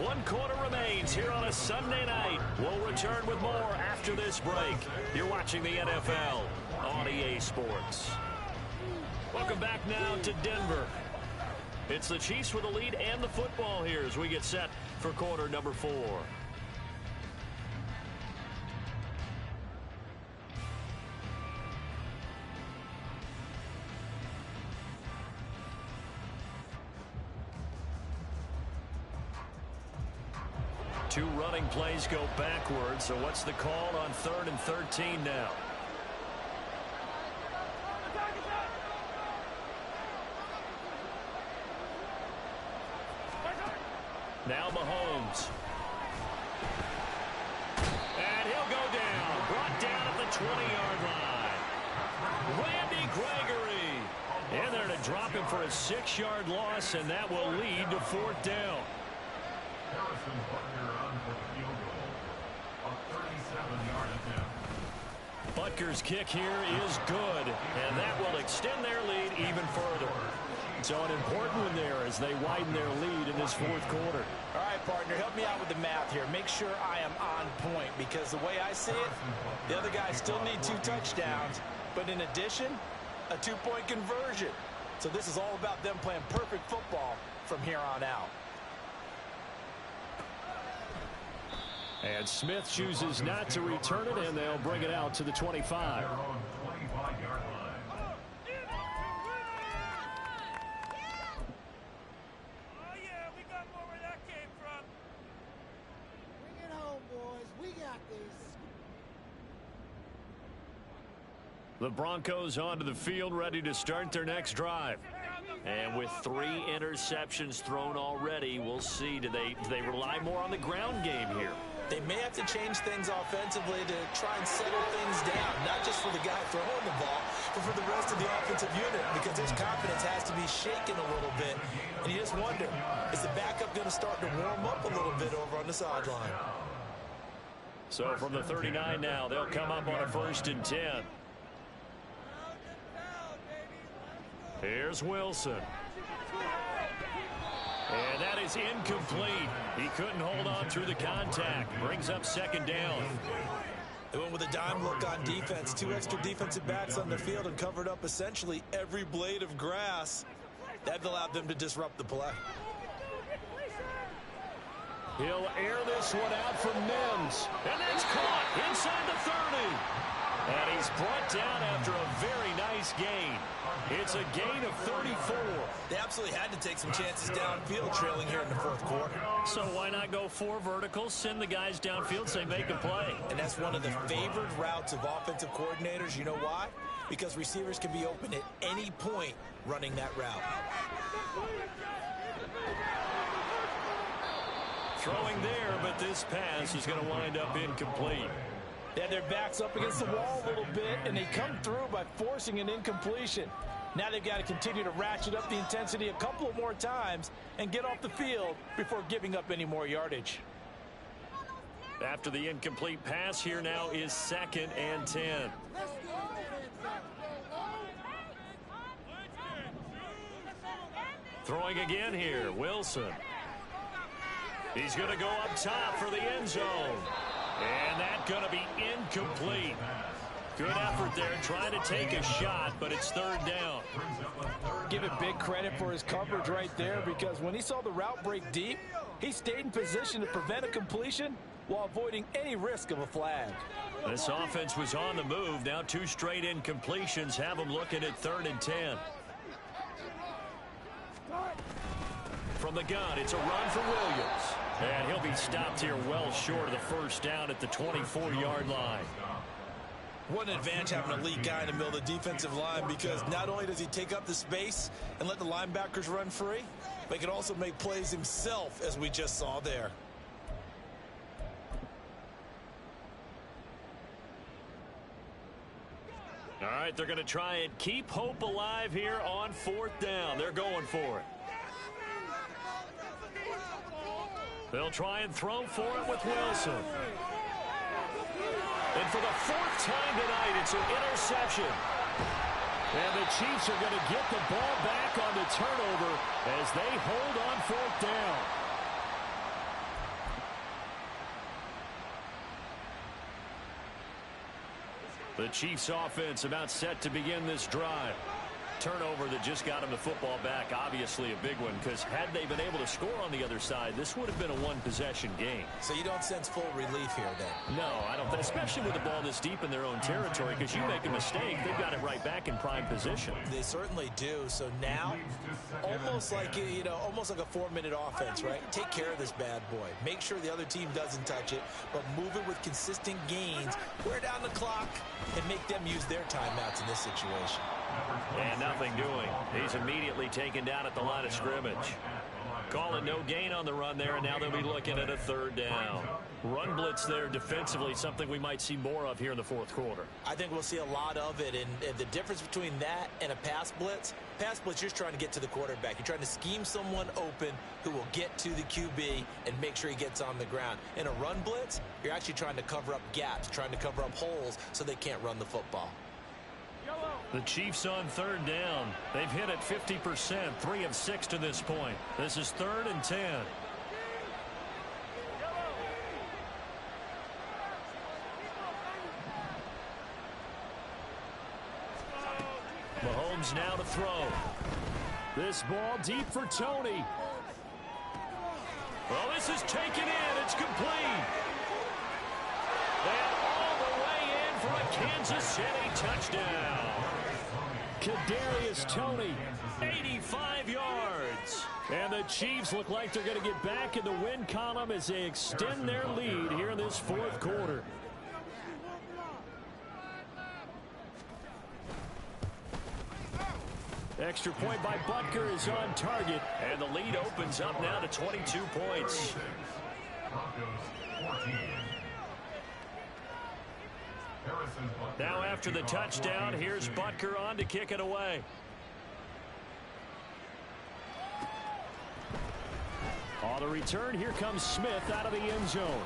One quarter remains here on a Sunday night. We'll return with more after this break. You're watching the NFL on EA Sports. Welcome back now to Denver. It's the Chiefs with the lead and the football here as we get set for quarter number 4. Two running plays go backwards, so what's the call on 3rd and 13 now? Now Mahomes. And he'll go down. Brought down at the 20-yard line. Randy Gregory in there to drop him for a 6-yard loss, and that will lead to 4th down. Harrison Butker on for the field goal. A 37-yard attempt. Butker's kick here is good, and that will extend their lead even further. So an important one there as they widen their lead in this 4th quarter. All right, partner, help me out with the math here. Make sure I am on point, because the way I see it, the other guys still need 2 touchdowns, but in addition, a 2-point conversion. So this is all about them playing perfect football from here on out. And Smith chooses not to return it, and they'll bring it out to the 25. Their own 25-yard line. Oh, yeah, we got more where that came from. Bring it home, boys. The Broncos onto the field, ready to start their next drive. And with 3 interceptions thrown already, we'll see. Do they rely more on the ground game here? They may have to change things offensively to try and settle things down, not just for the guy throwing the ball, but for the rest of the offensive unit, because his confidence has to be shaken a little bit. And you just wonder, is the backup going to start to warm up a little bit over on the sideline? So from the 39 now, they'll come up on a 1st and 10. Here's Wilson. And that is incomplete. He couldn't hold on through the contact. Brings up 2nd down. They went with a dime look on defense. 2 extra defensive backs on the field and covered up essentially every blade of grass. That allowed them to disrupt the play. He'll air this one out from Mims. And that's caught inside the 30. And he's brought down after a very nice gain. It's a gain of 34. They absolutely had to take some chances downfield trailing here in the 4th quarter. So why not go 4 verticals, send the guys downfield, say make a play? And that's one of the favored routes of offensive coordinators. You know why? Because receivers can be open at any point running that route. Throwing there, but this pass is going to wind up incomplete. They had their backs up against the wall a little bit, and they come through by forcing an incompletion. Now they've got to continue to ratchet up the intensity a couple of more times and get off the field before giving up any more yardage. After the incomplete pass, here now is 2nd and 10. Throwing again here, Wilson. He's going to go up top for the end zone. And that's going to be incomplete. Good effort there, trying to take a shot, but it's 3rd down. Give it big credit for his coverage right there, because when he saw the route break deep, he stayed in position to prevent a completion while avoiding any risk of a flag. This offense was on the move. Now 2 straight incompletions have them looking at 3rd and 10. From the gun, it's a run for Williams. And he'll be stopped here well short of the 1st down at the 24-yard line. What an advantage having an elite guy in the middle of the defensive line, because not only does he take up the space and let the linebackers run free, but he can also make plays himself, as we just saw there. All right, they're going to try and keep hope alive here on 4th down. They're going for it. They'll try and throw for it with Wilson. And for the 4th time tonight, it's an interception. And the Chiefs are going to get the ball back on the turnover as they hold on 4th down. The Chiefs offense about set to begin this drive. Turnover that just got him the football back, obviously a big one, because had they been able to score on the other side, this would have been a 1-possession game. So you don't sense full relief here then? No, I don't, especially with the ball this deep in their own territory, because you make a mistake, they've got it right back in prime position. They certainly do. So now, almost like, almost like a 4-minute offense, right? Take care of this bad boy. Make sure the other team doesn't touch it, but move it with consistent gains, wear down the clock, and make them use their timeouts in this situation. And nothing doing. He's immediately taken down at the line of scrimmage. Call it no gain on the run there, and now they'll be looking at a 3rd down. Run blitz there defensively, something we might see more of here in the 4th quarter. I think we'll see a lot of it, and the difference between that and a pass blitz, you're just trying to get to the quarterback. You're trying to scheme someone open who will get to the QB and make sure he gets on the ground. In a run blitz, you're actually trying to cover up gaps, trying to cover up holes so they can't run the football. The Chiefs on 3rd down. They've hit it 50%, 3 of 6 to this point. This is 3rd and 10. Mahomes now to throw. This ball deep for Tony. Well, this is taken in. It's complete. And all the way in for a Kansas City touchdown. Kadarius Toney, 85 yards. And the Chiefs look like they're going to get back in the win column as they extend their lead here in this 4th quarter. Extra point by Butker is on target, and the lead opens up now to 22 points. Now after the touchdown, here's Butker on to kick it away. On the return, here comes Smith out of the end zone.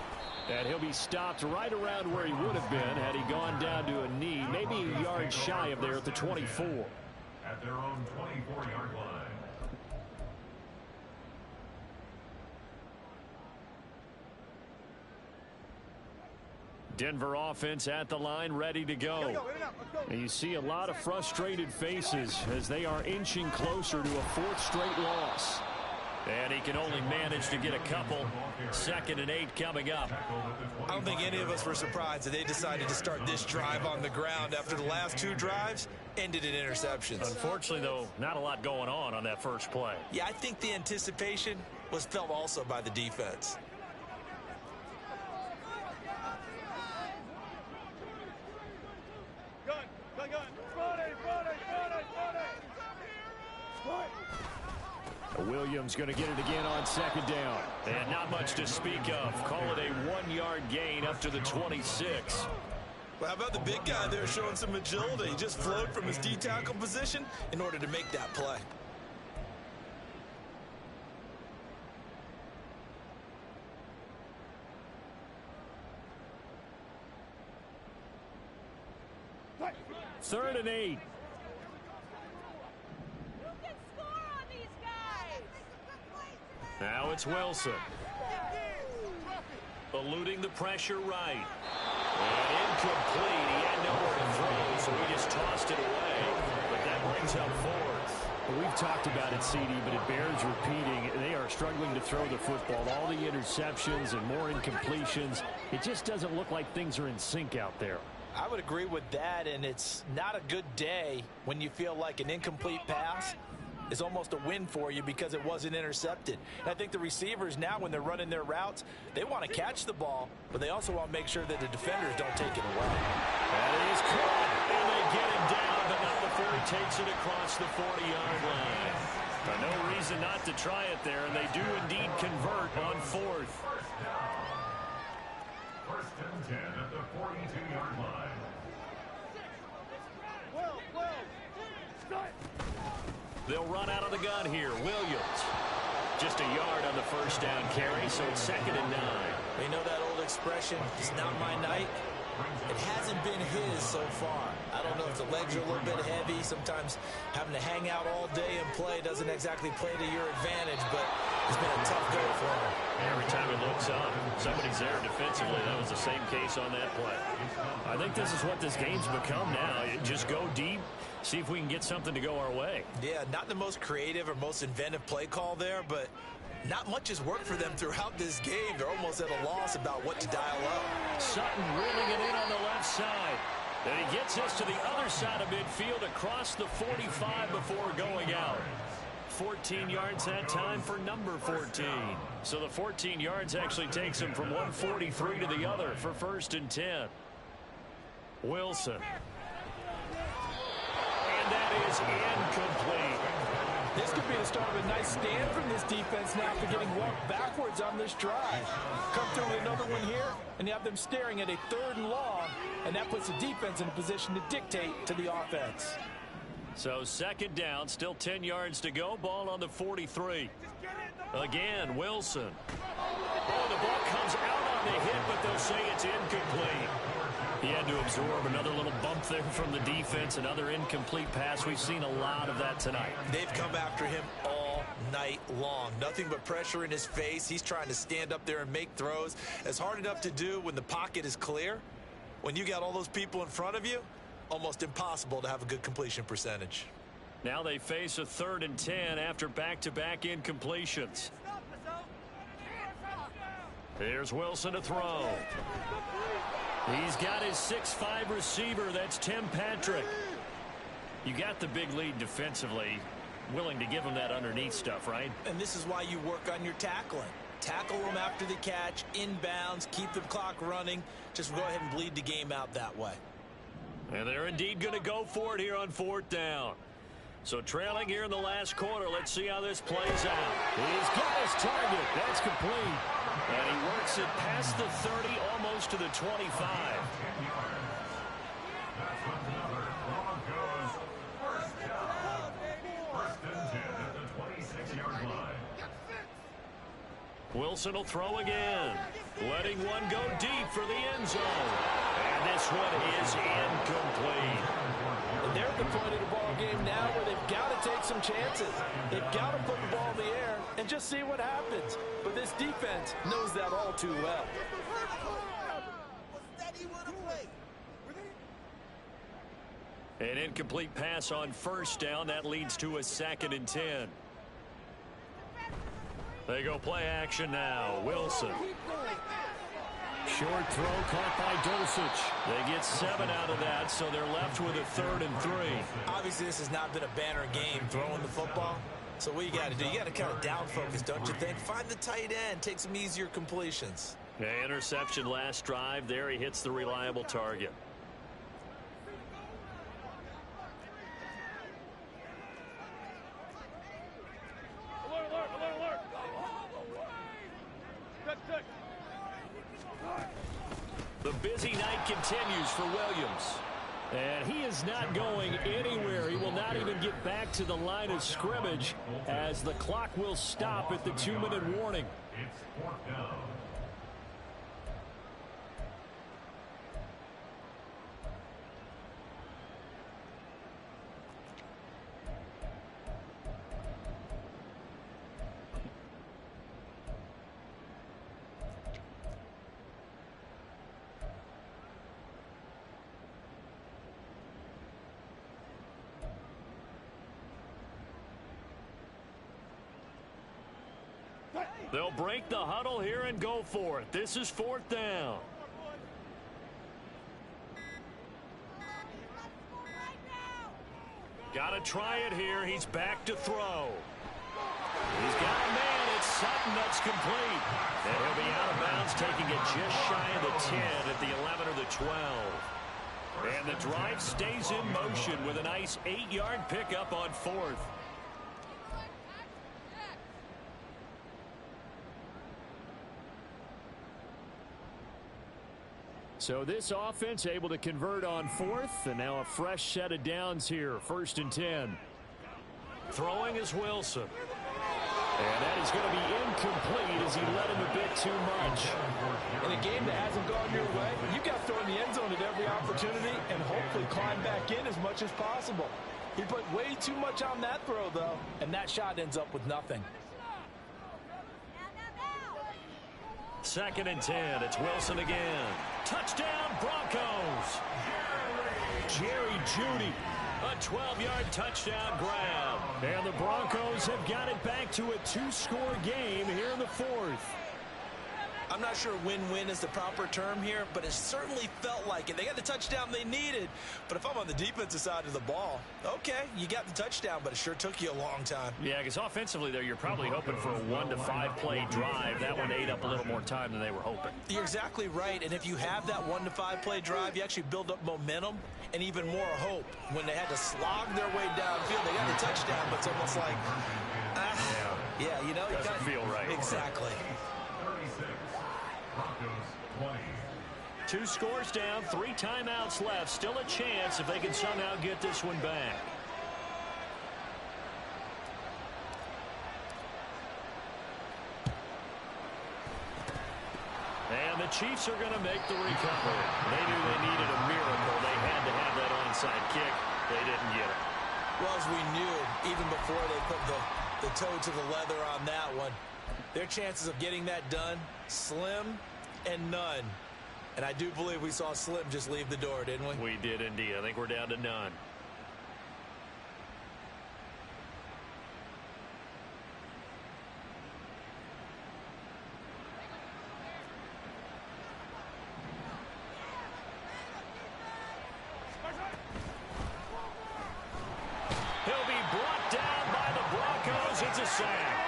And he'll be stopped right around where he would have been had he gone down to a knee, maybe a yard shy of there at the 24. At their own 24-yard line. Denver offense at the line, ready to go. And you see a lot of frustrated faces as they are inching closer to a fourth straight loss. And he can only manage to get a couple. 2nd and 8 coming up. I don't think any of us were surprised that they decided to start this drive on the ground after the last 2 drives ended in interceptions. Unfortunately, though, not a lot going on that first play. Yeah, I think the anticipation was felt also by the defense. Williams going to get it again on 2nd down. And not much to speak of. Call it a 1-yard gain up to the 26. Well, how about the big guy there showing some agility? He just flowed from his D-tackle position in order to make that play. Third and 8. Now it's Wilson. Eluding the pressure right. And incomplete. He had nowhere to throw, so he just tossed it away. But that brings up 4th. Well, we've talked about it, CD, but it bears repeating. They are struggling to throw the football. All the interceptions and more incompletions. It just doesn't look like things are in sync out there. I would agree with that, and it's not a good day when you feel like an incomplete pass is almost a win for you because it wasn't intercepted. And I think the receivers now, when they're running their routes, they want to catch the ball, but they also want to make sure that the defenders don't take it away. That is caught, and they get him down, but now before he takes it across the 40-yard line. But no reason not to try it there, and they do indeed convert on 4th. First and 10 at the 42-yard line. They'll run out of the gun here. Williams. Just a yard on the first down carry, so it's 2nd and 9. You know that old expression, it's not my night? It hasn't been his so far. I don't know if the legs are a little bit heavy. Sometimes having to hang out all day and play doesn't exactly play to your advantage, but it's been a tough go for him. Every time he looks up, somebody's there defensively. That was the same case on that play. I think this is what this game's become now. Just go deep, see if we can get something to go our way. Yeah, not the most creative or most inventive play call there, but not much has worked for them throughout this game. They're almost at a loss about what to dial up. Sutton reeling it in on the left side. And he gets us to the other side of midfield across the 45 before going out. 14 yards that time for number 14. So the 14 yards actually takes him from 143 to the other for 1st and 10. Wilson. And that is incomplete. This could be the start of a nice stand from this defense now after getting walked backwards on this drive. Come through with another one here, and you have them staring at a 3rd and long, and that puts the defense in a position to dictate to the offense. So 2nd down, still 10 yards to go. Ball on the 43. Again, Wilson. Oh, the ball comes out on the hit, but they'll say it's incomplete. He had to absorb another little bump there from the defense, another incomplete pass. We've seen a lot of that tonight. They've come after him all night long. Nothing but pressure in his face. He's trying to stand up there and make throws. It's hard enough to do when the pocket is clear. When you got all those people in front of you, almost impossible to have a good completion percentage. Now they face a 3rd and 10 after back-to-back incompletions. Here's Wilson to throw. He's got his 6'5" receiver. That's Tim Patrick. You got the big lead defensively. Willing to give him that underneath stuff, right? And this is why you work on your tackling. Tackle them after the catch, inbounds, keep the clock running. Just go ahead and bleed the game out that way. And they're indeed going to go for it here on 4th down. So trailing here in the last quarter. Let's see how this plays out. He's got his target. That's complete. And he works it past the 30, almost to the 25. That's another Broncos first down. First and 10 at the 26-yard line. Wilson will throw again. Letting one go deep for the end zone. And this one is incomplete. And they're at the point of the ball game now where they've got to take some chances. They've got to put the ball in the air and just see what happens. But this defense knows that all too well. An incomplete pass on first down. That leads to a 2nd and 10. They go play action now. Wilson. Short throw caught by Dulcich. They get 7 out of that, so they're left with a 3rd and 3. Obviously, this has not been a banner game throwing the football. So what you got to do, you got to kind of down focus, don't you think? Find the tight end, take some easier completions. Yeah, interception last drive. There he hits the reliable target. The busy night continues for Williams. And he is not going anywhere. He will not even get back to the line of scrimmage as the clock will stop at the 2-minute warning. It's 4th down. They'll break the huddle here and go for it. This is 4th down. Got to try it here. He's back to throw. He's got a man. It's Sutton. That's complete. And he'll be out of bounds, taking it just shy of the 10 at the 11 or the 12. And the drive stays in motion with a nice 8-yard pickup on 4th. So this offense able to convert on 4th, and now a fresh set of downs here. 1st and 10. Throwing is Wilson. And that is going to be incomplete as he led him a bit too much. In a game that hasn't gone your way, you've got to throw in the end zone at every opportunity and hopefully climb back in as much as possible. He put way too much on that throw, though, and that shot ends up with nothing. 2nd and 10. It's Wilson again. Touchdown, Broncos. Jerry Jeudy. A 12-yard touchdown grab. And the Broncos have got it back to a 2-score game here in the 4th. I'm not sure win-win is the proper term here, but it certainly felt like it. They got the touchdown they needed, but if I'm on the defensive side of the ball, okay, you got the touchdown, but it sure took you a long time. Yeah, because offensively there, you're probably hoping for a 1 to 5 play drive. That one ate up a little more time than they were hoping. You're exactly right, and if you have that 1 to 5 play drive, you actually build up momentum and even more hope. When they had to slog their way downfield, they got the touchdown, but it's almost like, yeah, you know, doesn't feel right. Exactly. 36. Broncos 20. 2 scores down, 3 timeouts left. Still a chance if they can somehow get this one back. And the Chiefs are going to make the recovery. They knew they needed a miracle. They had to have that onside kick. They didn't get it. Well, as we knew, even before they put the toe to the leather on that one, their chances of getting that done, slim and none. And I do believe we saw Slim just leave the door, didn't we? We did indeed. I think we're down to none. He'll be brought down by the Broncos. It's a sack.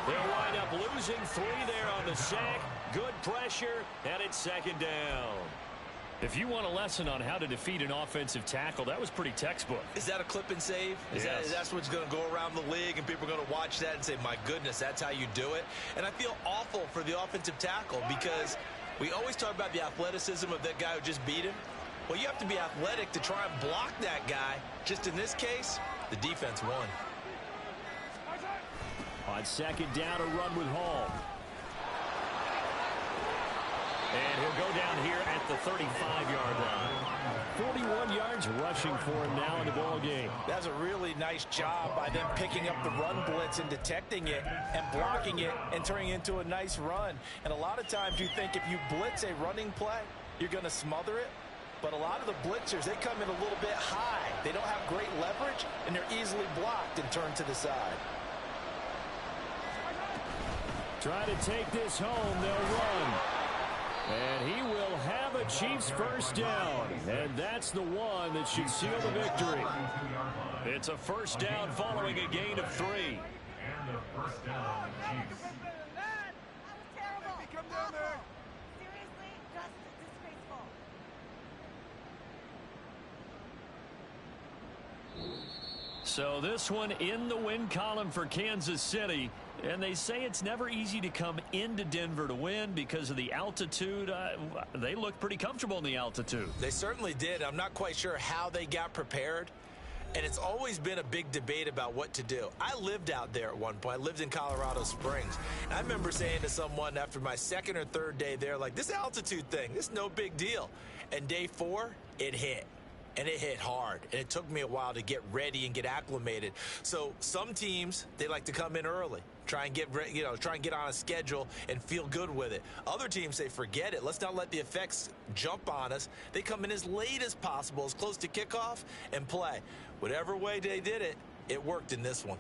They'll wind up losing 3 there on the sack. Good pressure, and it's 2nd down. If you want a lesson on how to defeat an offensive tackle, that was pretty textbook. Is that a clip and save? Yes. That's what's going to go around the league, and people are going to watch that and say, my goodness, that's how you do it? And I feel awful for the offensive tackle because we always talk about the athleticism of that guy who just beat him. Well, you have to be athletic to try and block that guy. Just in this case, the defense won. On second down, a run with Hall. And he'll go down here at the 35-yard line. 41 yards rushing for him now in the ball game. That's a really nice job by them picking up the run blitz and detecting it and blocking it and turning it into a nice run. And a lot of times you think if you blitz a running play, you're going to smother it. But a lot of the blitzers, they come in a little bit high. They don't have great leverage, and they're easily blocked and turned to the side. Try to take this home. They'll run. And he will have a Chiefs first down. And that's the one that should seal the victory. It's a first down following a gain of 3. And the first down, Chiefs. That was terrible. Come down there. Seriously, just disgraceful. So this one in the win column for Kansas City. And they say it's never easy to come into Denver to win because of the altitude. They look pretty comfortable in the altitude. They certainly did. I'm not quite sure how they got prepared. And it's always been a big debate about what to do. I lived out there at one point. I lived in Colorado Springs. And I remember saying to someone after my second or third day there, like, this altitude thing, this is no big deal. And day 4, it hit. And it hit hard, and it took me a while to get ready and get acclimated. So some teams, they like to come in early, try and get on a schedule and feel good with it. Other teams say, forget it. Let's not let the effects jump on us. They come in as late as possible, as close to kickoff, and play. Whatever way they did it, it worked in this one.